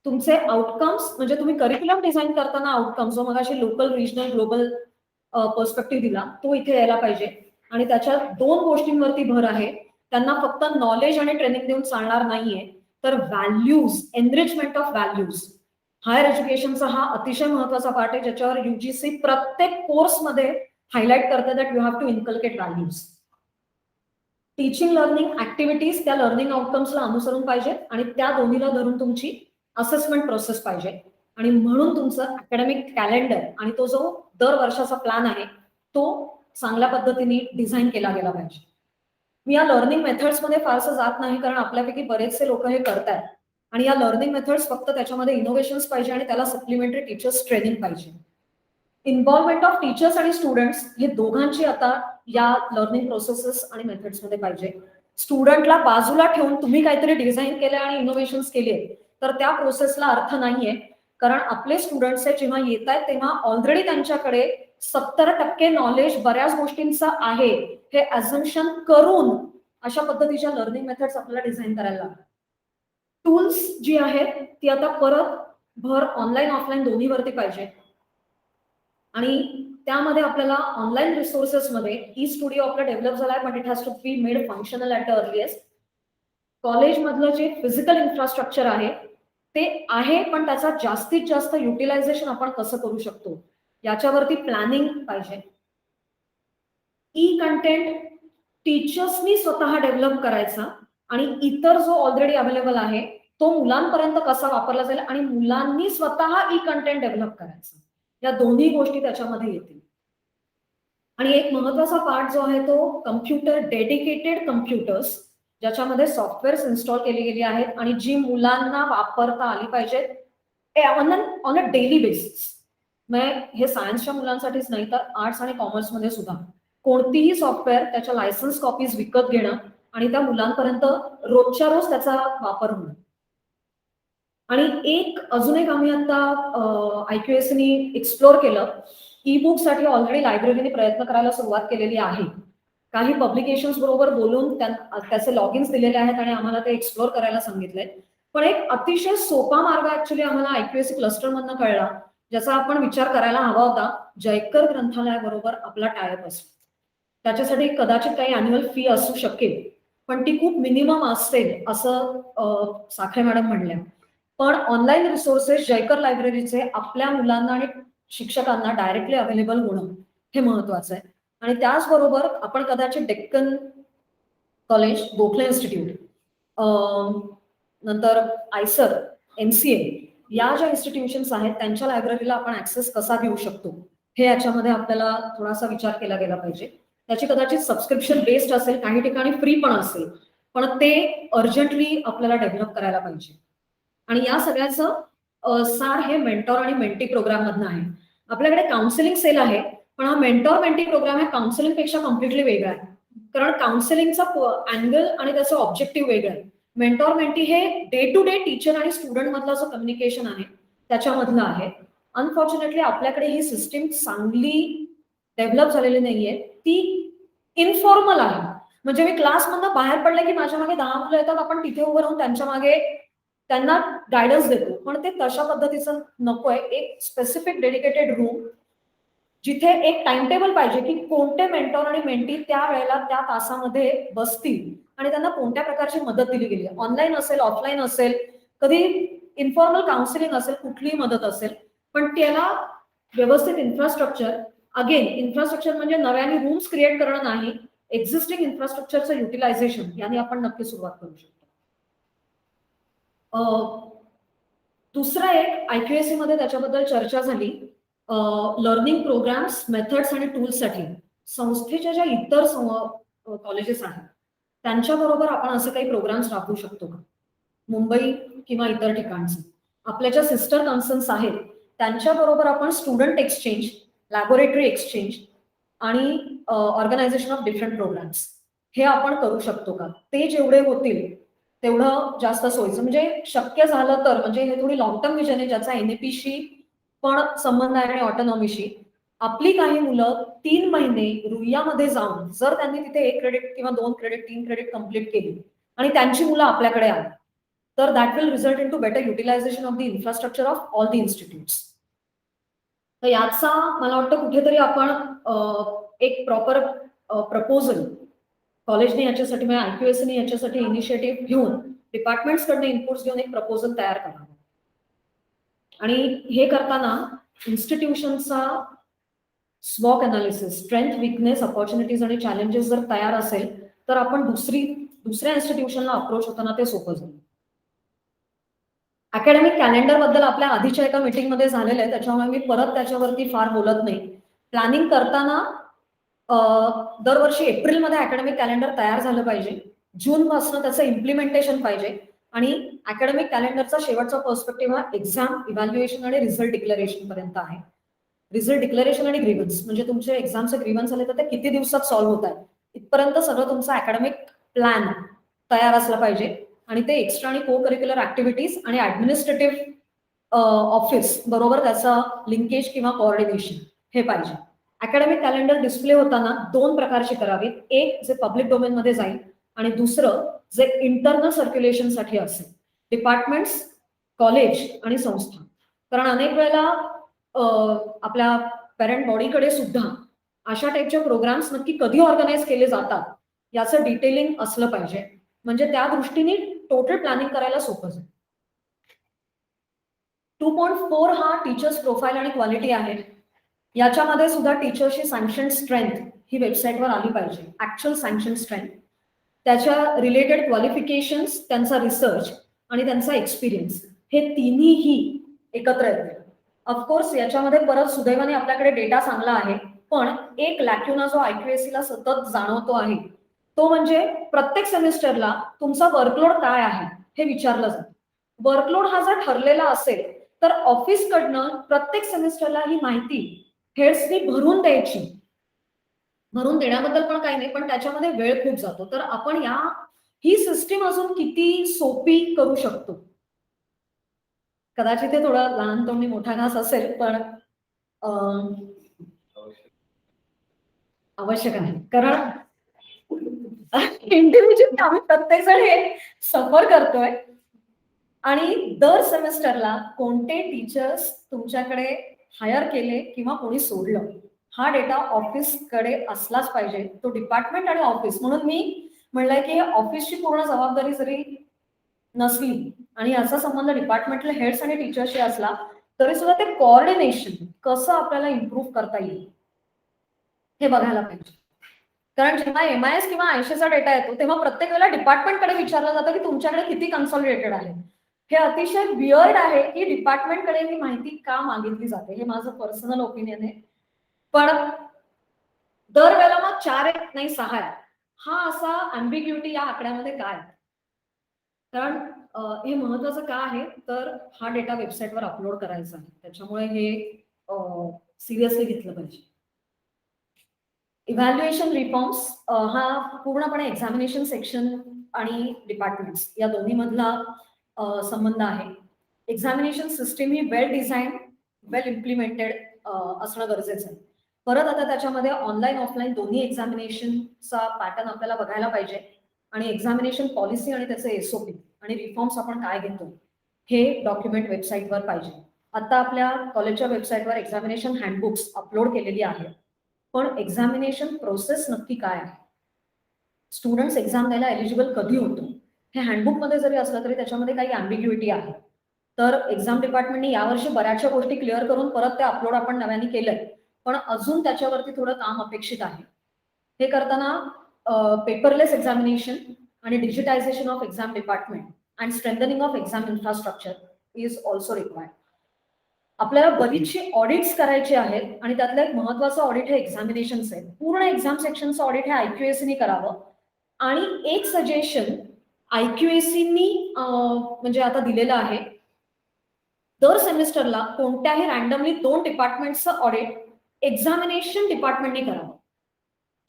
S3: तुमचे आउटकम्स म्हणजे तुम्ही करिक्युलम डिझाईन करताना आउटकम्स, जो मगाशी लोकल, रिजनल, ग्लोबल पर्स्पेक्टिव्ह दिला, तो इथे यायला पाहिजे. आणि त्याच्या 2 गोष्टींवरती भर आहे. त्यांना फक्त नॉलेज आणि ट्रेनिंग देऊन चालणार नाहीये, तर values, enrichment of values, higher एज्युकेशनचा हा अतिशय महत्वाचा पार्ट आहे, ज्याच्यावर UGC प्रत्येक कोर्समध्ये हायलाइट करते that you have to inculcate values. Teaching learning activities त्या लर्निंग आउटकम्सला अनुसरून पाहिजेत आणि त्या दोन्हीला धरून तुमची असेसमेंट प्रोसेस पाहिजे. आणि म्हणून तुमचं अकॅडमिक कॅलेंडर आणि तो जो दर वर्षाचा प्लॅन आहे तो चांगल्या पद्धतीने डिझाईन केला गेला पाहिजे. मी या लर्निंग मेथड्समध्ये फारसं जात नाही, कारण आपल्यापैकी बरेचसे लोक हे करतात आणि या लर्निंग मेथड्स फक्त त्याच्यामध्ये इनोव्हेशन्स पाहिजे आणि त्याला सप्लिमेंटरी टीचर्स ट्रेनिंग पाहिजे. इन्व्हॉल्वमेंट ऑफ टीचर्स आणि स्टुडंट्स हे दोघांची आता या लर्निंग प्रोसेसेस आणि मेथड्समध्ये पाहिजे. स्टुडंटला बाजूला ठेवून तुम्ही काहीतरी डिझाईन केले आणि इनोव्हेशन्स केले तर त्या प्रोसेसला अर्थ नाहीये, कारण आपले स्टुडंट्स जेव्हा येत आहेत तेव्हा ऑलरेडी त्यांच्याकडे 70% नॉलेज बऱ्याच गोष्टींचं आहे हे अझम्पशन करून अशा पद्धतीच्या लर्निंग मेथड्स आपल्याला डिझाईन करायला लागतात. टूल्स जी आहेत ती आता परत भर ऑनलाईन ऑफलाईन दोन्हीवरती पाहिजे आणि त्यामध्ये आपल्याला ऑनलाईन रिसोर्सेसमध्ये ई स्टुडिओ आपला डेव्हलप झालाय, but it has to be made functional at the earliest. कॉलेजमधलं जे फिजिकल इन्फ्रास्ट्रक्चर आहे ते आहे, पण त्याचा जास्तीत जास्त युटिलायझेशन आपण कसं करू शकतो याच्यावरती प्लॅनिंग पाहिजे. ई कंटेंट टीचर्सनी स्वतः डेव्हलप करायचा आणि इतर जो ऑलरेडी अवेलेबल आहे तो मुलांपर्यंत कसा वापरला जाईल आणि मुलांनी स्वतः ई कंटेंट डेव्हलप करायचं. या दोन्ही गोष्टी त्याच्यामध्ये येतील. आणि एक महत्वाचा पार्ट जो आहे तो कम्प्युटर, डेडिकेटेड कम्प्युटर्स ज्याच्यामध्ये सॉफ्टवेअर्स इन्स्टॉल केली गेली आहेत आणि जी मुलांना वापरता आली पाहिजेत ऑन अ डेली बेसिस. हे सायन्सच्या मुलांसाठीच नाही तर आर्ट्स आणि कॉमर्समध्ये सुद्धा कोणतीही सॉफ्टवेअर त्याच्या लायसन्स कॉपीज विकत घेणं आणि त्या मुलांपर्यंत रोजच्या रोज त्याचा वापर होणं. आणि अजून एक आम्ही आता IQACनी एक्सप्लोर केलं. ई बुकसाठी ऑलरेडी लायब्ररीने प्रयत्न करायला सुरुवात केलेली आहे. काही पब्लिकेशन्स बरोबर बोलून त्याचे लॉग इन्स दिलेले आहेत आणि आम्हाला ते एक्सप्लोर करायला सांगितलंय. पण एक अतिशय सोपा मार्ग ऍक्च्युली आम्हाला IQAC क्लस्टरमधनं कळला, ज्याचा आपण विचार करायला हवा होता. जयकर ग्रंथालयाबरोबर आपला टायअप असतो, त्याच्यासाठी कदाचित काही अॅन्युअल फी असू शकेल, पण ती खूप मिनिमम असेल असं साखरे मॅडम म्हणल्या. पण ऑनलाईन रिसोर्सेस जयकर लायब्ररीचे आपल्या मुलांना आणि शिक्षकांना डायरेक्टली अवेलेबल होणं हे महत्वाचं आहे. आणि त्याचबरोबर आपण कदाचित डेक्कन कॉलेज, गोखले इन्स्टिट्यूट, नंतर आयसर, MCA या ज्या इन्स्टिट्यूशन्स आहेत त्यांच्या लायब्ररीला आपण ऍक्सेस कसा घेऊ शकतो हे याच्यामध्ये आपल्याला थोडासा विचार केला गेला पाहिजे. त्याची कदाचित सबस्क्रिप्शन बेस्ड असेल, काही ठिकाणी फ्री पण असेल, पण ते अर्जंटली आपल्याला डेव्हलप करायला पाहिजे. आणि या सगळ्याचं सार हे मेंटॉर आणि मेंटी प्रोग्राम मधनं आहे. आपल्याकडे काउन्सिलिंग सेल आहे, पण हा मेंटॉर मेंटी प्रोग्राम हे काउन्सिलिंग पेक्षा कम्प्लिटली वेगळा आहे, कारण काउन्सिलिंगचा अँगल आणि त्याचं ऑब्जेक्टिव्ह वेगळं आहे. मेंटॉर मेंटी हे डे टू डे टीचर आणि स्टुडंट मधला जो कम्युनिकेशन आहे त्याच्यामधलं आहे. अनफॉर्च्युनेटली आपल्याकडे ही सिस्टीम चांगली डेव्हलप झालेली नाहीये, ती इनफॉर्मल आहे. म्हणजे मी क्लासमधनं बाहेर पडले की माझ्या मागे 10 मुलं येतात, आपण तिथे उभं राहून त्यांच्या मागे त्यांना गायडन्स देतो, पण ते तशा पद्धतीचं नकोय. एक स्पेसिफिक डेडिकेटेड रूम जिथे एक टाइम टेबल पाहिजे की कोणते मेंटॉर आणि मेंटी त्या वेळेला त्या तासामध्ये बसतील आणि त्यांना कोणत्या प्रकारची मदत दिली गेली, ऑनलाईन असेल, ऑफलाईन असेल, कधी इन्फॉर्मल काउन्सिलिंग असेल, कुठलीही मदत असेल, पण त्याला व्यवस्थित इन्फ्रास्ट्रक्चर, अगेन इन्फ्रास्ट्रक्चर म्हणजे नव्याने रूम्स क्रिएट करणं नाही, एक्झिस्टिंग इन्फ्रास्ट्रक्चरचं युटिलायझेशन याने आपण नक्की सुरुवात करू शकतो. दुसरा एक IQAC मध्ये त्याच्याबद्दल चर्चा झाली, लर्निंग प्रोग्राम्स, मेथड्स आणि टूल्ससाठी संस्थेच्या ज्या इतर कॉलेजेस आहेत त्यांच्याबरोबर आपण असे काही प्रोग्राम्स राबवू शकतो का, मुंबई किंवा इतर ठिकाणचे आपल्या ज्या सिस्टर कन्सर्न्स आहेत त्यांच्याबरोबर आपण स्टुडंट एक्सचेंज, लॅबोरेटरी एक्सचेंज आणि ऑर्गनायझेशन ऑफ डिफरंट प्रोग्राम्स हे आपण करू शकतो का. ते जेवढे होतील तेवढं जास्त सोयीचं, म्हणजे शक्य झालं तर, म्हणजे हे थोडी लॉंग टर्म विजन आहे ज्याचा NAP-शी पण संबंध आहे आणि ऑटोनॉमीशी. आपली काही मुलं 3 महिने रुईयामध्ये जाऊन जर त्यांनी तिथे 1 क्रेडिट किंवा 2 क्रेडिट 3 क्रेडिट कम्प्लीट केली आणि त्यांची मुलं आपल्याकडे आली तर that will result into better utilisation of the infrastructure of all the institutes. तर याचा मला वाटतं कुठेतरी आपण एक प्रॉपर प्रपोजल कॉलेजने याच्यासाठी, म्हणजे IQACने याच्यासाठी इनिशिएटिव्ह घेऊन डिपार्टमेंट्स कडनं इनपुट्स घेऊन एक प्रपोजल तयार करावं. आणि हे करताना इन्स्टिट्यूशनचा स्वॉक अनालिसिस, स्ट्रेंथ, विकनेस, ऑपॉर्च्युनिटीज आणि चॅलेंजेस जर तयार असेल तर आपण दुसऱ्या इन्स्टिट्यूशनला अप्रोच होताना ते सोपं जाईल. अकॅडमिक कॅलेंडर बद्दल आपल्या आधीच्या एका मीटिंगमध्ये झालेलं आहे, त्याच्यामुळे मी परत त्याच्यावरती फार बोलत नाही. प्लॅनिंग करताना दरवर्षी एप्रिलमध्ये अकॅडमिक कॅलेंडर तयार झालं पाहिजे. जूनपासून त्याचं इम्प्लिमेंटेशन पाहिजे आणि अकॅडमिक कॅलेंडरचा शेवटचा पर्स्पेक्टिव्ह हा एक्झाम, इव्हॅल्युएशन आणि रिझल्ट डिक्लेरेशन पर्यंत आहे. रिझल्ट डिक्लेरेशन आणि ग्रीव्हन्स म्हणजे तुमचे एक्झामचे ग्रीव्हन्स आले तर ते किती दिवसात सॉल्व्ह होत आहे इथपर्यंत सगळं तुमचं अकॅडमिक प्लॅन तयार असला पाहिजे. आणि ते एक्स्ट्रा आणि को करिक्युलर ऍक्टिव्हिटीज आणि ऍडमिनिस्ट्रेटिव्ह ऑफिस बरोबर त्याचं लिंकेज किंवा कोऑर्डिनेशन हे पाहिजे. अकॅडमिक कॅलेंडर डिस्प्ले होताना 2 प्रकारचे करावेत. एक जे पब्लिक डोमेनमध्ये जाईल आणि दुसरं जे इंटरनल सर्क्युलेशनसाठी असेल, डिपार्टमेंट्स, कॉलेज आणि संस्था. कारण अनेक वेळेला आपल्या पॅरेंट बॉडीकडे सुद्धा अशा टाईपचे प्रोग्राम्स नक्की कधी ऑर्गनाईज केले जातात याचं डिटेलिंग असलं पाहिजे, म्हणजे त्या दृष्टीने टोटल प्लॅनिंग करायला सोपं जाईल. 2.4 हा टीचर्स प्रोफाईल आणि क्वालिटी आहे. याच्यामध्ये सुद्धा टीचरची सँक्शन स्ट्रेंथ ही वेबसाईटवर आली पाहिजे. ऍक्च्युअल सँक्शन स्ट्रेंथ, त्याच्या रिलेटेड क्वालिफिकेशन्स, त्यांचा रिसर्च आणि त्यांचा एक्सपिरियन्स हे तिन्हीही एकत्र येते. ऑफकोर्स याच्यामध्ये परत सुदैवाने आपल्याकडे डेटा चांगला आहे, पण एक लॅक्युना जो IQAC ला सतत जाणवतो आहे तो म्हणजे प्रत्येक सेमिस्टरला तुमचा वर्कलोड काय आहे हे विचारलं जातं. वर्कलोड हा जर ठरलेला असेल तर ऑफिसकडनं प्रत्येक सेमिस्टरला ही माहिती हेड्सनी भरून द्यायची. भरून देण्याबद्दल पण काही नाही, पण त्याच्यामध्ये वेळ खूप जातो. तर आपण ही सिस्टीम अजून किती सोपी करू शकतो. कदाचित ते थोडं लहान तोंडी मोठा घास असेल, पण आवश्यक आहे. कारण इंडिव्हिज्युअली आम्ही प्रत्येक जण हे सफर करतोय आणि दर सेमेस्टरला कोणते टीचर्स तुमच्याकडे हायर केले किंवा कोणी सोडलं हा डेटा ऑफिसकडे असलाच पाहिजे. तो डिपार्टमेंट आणि ऑफिस म्हणून मी म्हणलंय की ऑफिसची पूर्ण जबाबदारी जरी नसली आणि याचा संबंध डिपार्टमेंटल हेड्स आणि टीचर्सशी असला तरी सुद्धा ते कोऑर्डिनेशन कसं आपल्याला इम्प्रूव्ह करता येईल हे बघायला पाहिजे. कारण जेव्हा MIS किंवा 80चा डेटा येतो तेव्हा प्रत्येक वेळेला डिपार्टमेंटकडे विचारलं जातं की तुमच्याकडे किती कन्सॉलिडेटेड आहे. हे अतिशय वियर्ड आहे की डिपार्टमेंटकडे ही माहिती का मागितली जाते. हे माझं पर्सनल ओपिनियन आहे. पण दरवेळेला मग 4 आहे नाही 6 आहे हा असा अँबिग्युटी या आकड्यामध्ये काय. कारण हे महत्वाचं का आहे तर हा डेटा वेबसाईटवर अपलोड करायचा आहे, त्याच्यामुळे हे सिरियसली घेतलं पाहिजे. इव्हॅल्युएशन रिफॉर्म्स हा पूर्णपणे एक्झामिनेशन सेक्शन आणि डिपार्टमेंट्स या दोन्ही मधला संबंध आहे. एक्झामिनेशन सिस्टीम ही वेल डिझाईन, वेल इम्प्लिमेंटेड असणं गरजेचं आहे. परत आता त्याच्यामध्ये ऑनलाईन ऑफलाईन दोन्ही एक्झामिनेशनचा पॅटर्न आपल्याला बघायला पाहिजे आणि एक्झामिनेशन पॉलिसी आणि त्याचे SOP आणि रिफॉर्म्स आपण काय घेतो हे डॉक्युमेंट वेबसाईटवर पाहिजे. आता आपल्या कॉलेजच्या वेबसाईटवर एक्झामिनेशन हँडबुक्स अपलोड केलेली आहे, पण एक्झामिनेशन प्रोसेस नक्की काय आहे, स्टुडंट्स एक्झाम द्यायला एलिजिबल कधी होतो हे हँडबुकमध्ये जरी असलं तरी त्याच्यामध्ये काही अँबिग्युइटी आहे. तर एक्झाम डिपार्टमेंटने यावर्षी बऱ्याचशा गोष्टी क्लिअर करून परत ते अपलोड आपण नव्याने केलंय, पण अजून त्याच्यावरती थोडं काम अपेक्षित आहे. हे करताना पेपरलेस एक्झामिनेशन आणि digitisation of exam department and strengthening of exam infrastructure is also required. आपल्याला बरीचशी ऑडिट्स करायची आहेत आणि त्यातलं एक महत्वाचं ऑडिट हे एक्झामिनेशनचं आहे. पूर्ण एक्झाम सेक्शनचं ऑडिट हे IQACनी करावं आणि एक सजेशन IQACनी म्हणजे आता दिलेलं आहे, दर सेमिस्टरला कोणत्याही रँडमली 2 डिपार्टमेंटचं ऑडिट एक्झामिनेशन डिपार्टमेंटने करावं,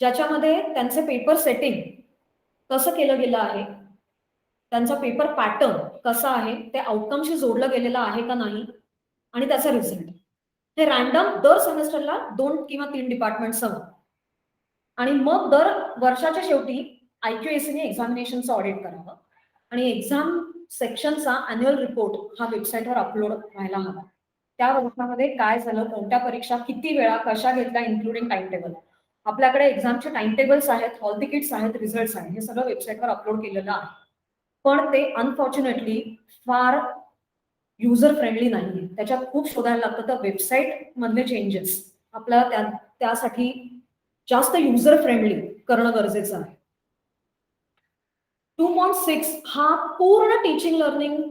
S3: ज्याच्यामध्ये त्यांचे पेपर सेटिंग कसं केलं गेलं आहे, त्यांचा पेपर पॅटर्न कसा आहे, ते आउटकमशी जोडलं गेलेलं आहे का नाही आणि त्याचा रिझल्ट. हे रँडम दर सेमेस्टरला 2 किंवा 3 डिपार्टमेंट्स हवं आणि मग दर वर्षाच्या शेवटी IQACने एक्झामिनेशनचं ऑडिट करावं आणि एक्झाम सेक्शनचा अॅन्युअल रिपोर्ट हा वेबसाईटवर अपलोड व्हायला हवा. त्या वर्षामध्ये काय झालं, कोणत्या परीक्षा किती वेळा कशा घेतल्या, इन्क्लुडिंग टाइम टेबल. आपल्याकडे एक्झामचे टाइम टेबल्स आहेत, हॉल तिकीट्स आहेत, रिझल्ट्स आहेत, हे सगळं वेबसाईटवर अपलोड केलेलं आहे, पण ते अनफॉर्च्युनेटली फार युजर फ्रेंडली नाहीये. त्याच्यात खूप शोधायला लागतं. तर वेबसाईट मधले चेंजेस आपल्याला त्यासाठी जास्त युजर फ्रेंडली करणं गरजेचं आहे. 2.6 हा पूर्ण टीचिंग लर्निंग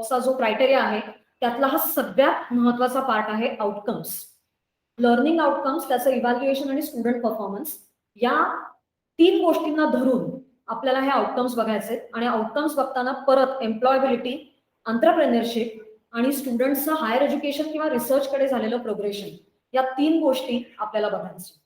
S3: चा जो क्रायटेरिया आहे त्यातला हा सगळ्यात महत्वाचा पार्ट आहे आउटकम्स. लर्निंग आउटकम्स, त्याचं इव्हॅल्युएशन आणि स्टुडंट परफॉर्मन्स, या 3 गोष्टींना धरून आपल्याला हे आउटकम्स बघायचे. आणि आउटकम्स बघताना परत एम्प्लॉयबिलिटी, एंटरप्रेन्योरशिप आणि स्टुडंट्सचं हायर एज्युकेशन किंवा रिसर्च कडे झालेलं प्रोग्रेशन, या 3 गोष्टी आपल्याला बघायच्या.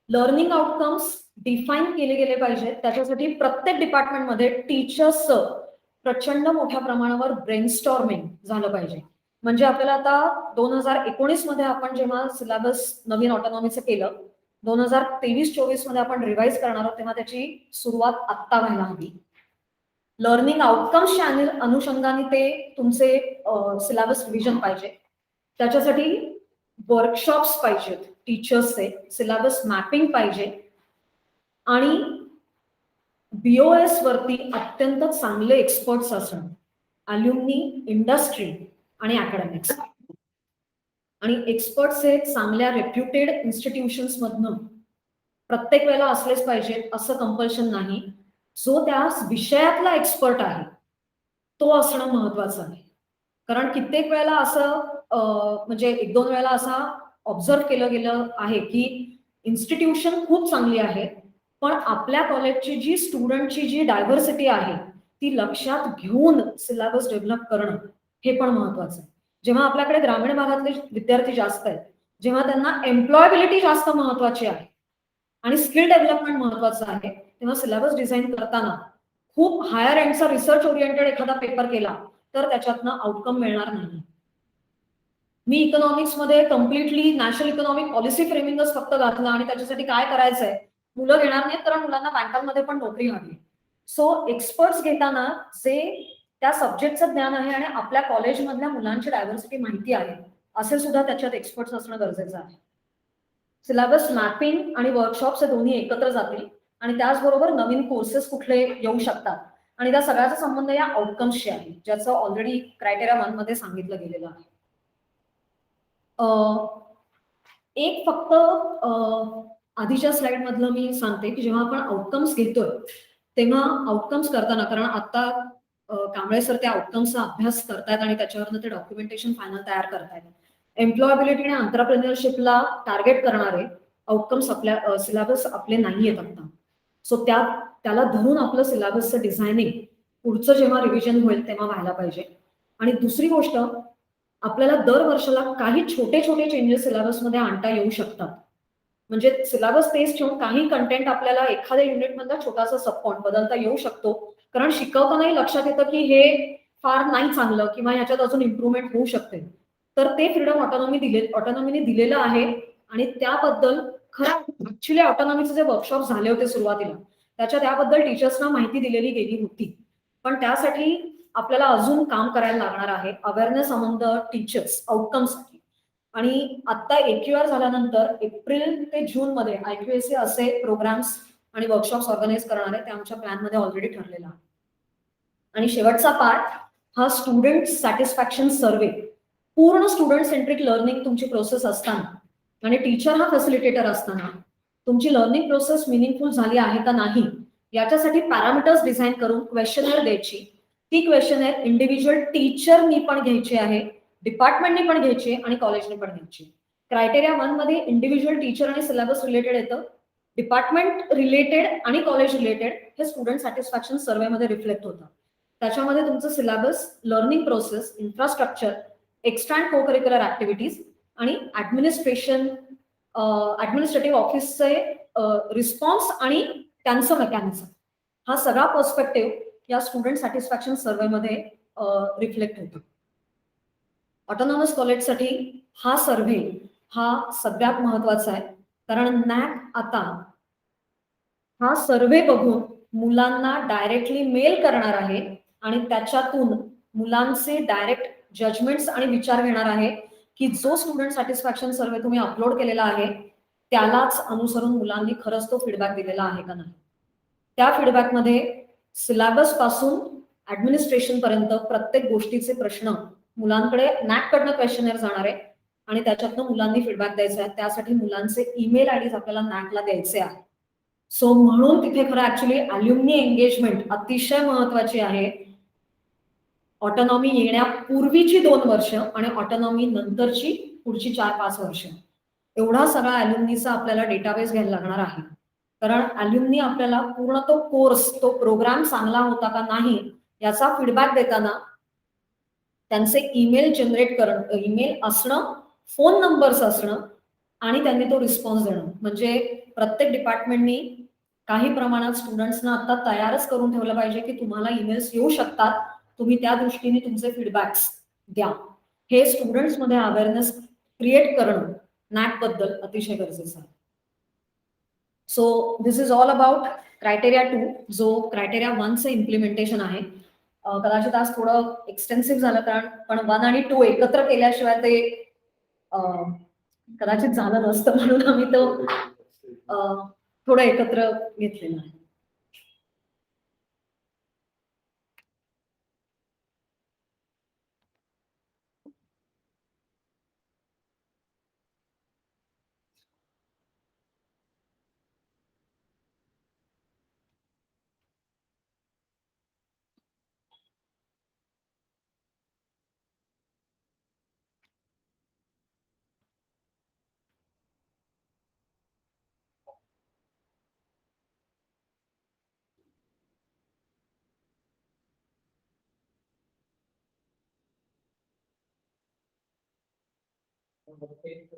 S3: लर्निंग आउटकम्स डिफाईन केले गेले पाहिजेत. त्याच्यासाठी प्रत्येक डिपार्टमेंटमध्ये टीचर्सचं प्रचंड मोठ्या प्रमाणावर ब्रेनस्टॉर्मिंग झालं पाहिजे. म्हणजे आपल्याला आता 2019 मध्ये आपण जेव्हा सिलेबस नवीन ऑटोनॉमीचं केलं, 2023-24 मध्ये आपण रिवाइज करणार आहोत, तेव्हा त्याची सुरुवात आत्ता व्हायला हवी. लर्निंग आउटकम्सच्या अनुषंगाने ते तुमचे सिलेबस रिव्हिजन पाहिजे. त्याच्यासाठी वर्कशॉप्स पाहिजेत टीचर्सचे, सिलेबस मॅपिंग पाहिजे आणि BOS वरती अत्यंत चांगले एक्सपर्ट्स असणं, अल्युमिनी, इंडस्ट्री आणि अकॅडमिक्स. आणि एक्सपर्ट्स हे चांगल्या रेप्युटेड इन्स्टिट्यूशन्स मधनं प्रत्येक वेळेला असलेच पाहिजेत असं कंपल्शन नाही. जो त्या विषयातला एक्सपर्ट आहे तो असणं महत्वाचं आहे. कारण कित्येक वेळेला असं म्हणजे 1-2 वेळेला असा ऑब्झर्व केलं गेलं आहे की इन्स्टिट्यूशन खूप चांगली आहे, पण आपल्या कॉलेजची जी स्टुडंटची जी डायव्हर्सिटी आहे ती लक्षात घेऊन सिलेबस डेव्हलप करणं हे पण महत्वाचं आहे. जेव्हा आपल्याकडे ग्रामीण भागातले विद्यार्थी जास्त आहेत, जेव्हा त्यांना एम्प्लॉयबिलिटी जास्त महत्वाची आहे आणि स्किल डेव्हलपमेंट महत्वाचं आहे, तेव्हा सिलेबस डिझाईन करताना खूप हायर एंडचा रिसर्च ओरिएंटेड एखादा पेपर केला तर त्याच्यातनं आउटकम मिळणार नाही. मी इकॉनॉमिक्समध्ये कम्प्लिटली नॅशनल इकॉनॉमिक पॉलिसी फ्रेमिंगच फक्त घातलं आणि त्याच्यासाठी काय करायचंय, मुलं घेणार नाहीत कारण मुलांना बँकांमध्ये पण नोकरी हवी. सो एक्सपर्ट्स घेताना जे त्या सब्जेक्टचं ज्ञान आहे आणि आपल्या कॉलेजमधल्या मुलांची डायव्हर्सिटी माहिती आहे असे सुद्धा त्याच्यात एक्सपर्ट्स असणं गरजेचं आहे. सिलेबस मॅपिंग आणि वर्कशॉप्स हे दोन्ही एकत्र जातील आणि त्याचबरोबर नवीन कोर्सेस कुठले येऊ शकतात आणि त्या सगळ्याचा संबंध या आउटकम्सशी आहे, ज्याचं ऑलरेडी क्रायटेरिया 1 मध्ये सांगितलं गेलेलं आहे. एक फक्त आधीच्या स्लाइड मधलं मी सांगते की जेव्हा आपण आउटकम्स घेतोय तेव्हा आउटकम्स करताना, कारण आता कांबळे सर त्या आउटकम्सचा अभ्यास करतायत आणि त्याच्यावरनं ते डॉक्युमेंटेशन फायनल तयार करतायत. एम्प्लॉयबिलिटी आणि एंटरप्रेन्योरशिपला टार्गेट करणारे आउटकम्स आपल्या सिलेबस आपले नाहीयेत आता. सो त्याला धरून आपलं सिलेबसचं डिझायनिंग पुढचं जेव्हा रिव्हिजन होईल तेव्हा व्हायला पाहिजे. आणि दुसरी गोष्ट, आपल्याला दर वर्षाला काही छोटे छोटे चेंजेस सिलेबसमध्ये आणता येऊ शकतात. म्हणजे सिलेबस तेच ठेवून काही कंटेंट आपल्याला एखाद्या युनिट मधला छोटासा सब पॉइंट बदलता येऊ शकतो, कारण शिकवतानाही लक्षात येतं की हे फार नाही चांगलं किंवा ह्याच्यात अजून इम्प्रूव्हमेंट होऊ शकते. तर ते फ्रीडम ऑटोनॉमीने दिलेलं आहे आणि त्याबद्दल खरं ऍक्च्युली ऑटोनॉमीचे जे वर्कशॉप झाले होते सुरुवातीला त्याबद्दल टीचर्सना माहिती दिलेली गेली होती, पण त्यासाठी आपल्याला अजून काम करायला लागणार आहे अवेअरनेस अमंग द टीचर्स आउटकमसाठी. आणि आता AQR झाल्यानंतर एप्रिल ते जून मध्ये IQAC असे प्रोग्राम्स आणि वर्कशॉप्स ऑर्गनाईज करणार आहे, ते आमच्या प्लॅन मध्ये ऑलरेडी ठरलेला आहे. आणि शेवटचा पार्ट हा स्टुडंट सॅटिस्फॅक्शन सर्व्हे. पूर्ण स्टुडंट सेंट्रिक लर्निंग तुमची प्रोसेस असताना आणि टीचर हा फॅसिलिटेटर असताना तुमची लर्निंग प्रोसेस मिनिंगफुल झाली आहे का नाही याच्यासाठी पॅरामीटर्स डिझाईन करून क्वेश्चनर द्यायची. ती क्वेश्चनर इंडिव्हिज्युअल टीचरनी पण घ्यायची आहे, डिपार्टमेंटनी पण घ्यायची आणि कॉलेजने पण घ्यायची. क्रायटेरिया 1 मध्ये इंडिव्हिज्युअल टीचर आणि सिलेबस रिलेटेड येतं, डिपार्टमेंट रिलेटेड आणि कॉलेज रिलेटेड हे स्टुडंट सॅटिस्फॅक्शन सर्व्हे मध्ये रिफ्लेक्ट होतं. त्याच्यामध्ये तुमचं syllabus, learning process, infrastructure, extra and को करिक्युलर ऍक्टिव्हिटीज आणि ऍडमिनिस्ट्रेटिव्ह ऑफिसचे रिस्पॉन्स आणि त्यांचं मेकॅनिझम, हा सगळा पर्स्पेक्टिव्ह या स्टुडंट सॅटिस्फॅक्शन सर्व्हे मध्ये रिफ्लेक्ट होतो. ऑटोनॉमस कॉलेजसाठी हा सर्व्हे हा सगळ्यात महत्वाचा आहे, कारण NAC आता हा सर्व्हे बघून मुलांना डायरेक्टली मेल करणार आहे आणि त्याच्यातून मुलांचे डायरेक्ट जजमेंट्स आणि विचार घेणार आहे की जो स्टुडंट सॅटिस्फॅक्शन सर्व्हे तुम्ही अपलोड केलेला आहे त्यालाच अनुसरून मुलांनी खरंच तो फीडबॅक दिलेला आहे का नाही. त्या फीडबॅकमध्ये सिलेबस पासून ऍडमिनिस्ट्रेशन पर्यंत प्रत्येक गोष्टीचे प्रश्न मुलांकडे नॅक कडनं क्वेश्चनर जाणार आहे आणि त्याच्यातनं मुलांनी फीडबॅक द्यायचा आहे. त्यासाठी मुलांचे ईमेल आयडीज आपल्याला नॅकला द्यायचे आहे. सो म्हणून तिथे खरं ऍक्च्युली अल्युमिनी एंगेजमेंट अतिशय महत्वाची आहे. ऑटोनॉमी येण्यापूर्वीची 2 वर्ष आणि ऑटोनॉमी नंतरची पुढची 4-5 वर्ष, एवढा सगळा अल्युमिनीचा आपल्याला डेटाबेस घ्यायला लागणार आहे. कारण अल्युमिनी आपल्याला पूर्ण तो कोर्स, तो प्रोग्राम चांगला होता का नाही याचा फीडबॅक देताना त्यांचे ईमेल जनरेट करणं, ईमेल असणं, फोन नंबर्स असणं आणि त्यांनी तो रिस्पॉन्स देणं, म्हणजे प्रत्येक डिपार्टमेंटनी काही प्रमाणात स्टुडंट्सना आता तयारच करून ठेवलं पाहिजे की तुम्हाला ईमेल्स येऊ शकतात, तुम्ही त्या दृष्टीने तुमचे फीडबॅक्स द्या. हे स्टुडंट्समध्ये अवेअरनेस क्रिएट करणं नॅक बद्दल अतिशय गरजेचं आहे. So this is all about criteria 2, जो क्रायटेरिया 1चं इम्प्लिमेंटेशन आहे. कदाचित आज थोडं एक्सटेन्सिव्ह झालं, कारण पण 1 आणि 2 एकत्र केल्याशिवाय ते कदाचित झालं नसतं, म्हणून आम्ही तो थोडं एकत्र घेतलेलं आहे.
S4: प्रत्येक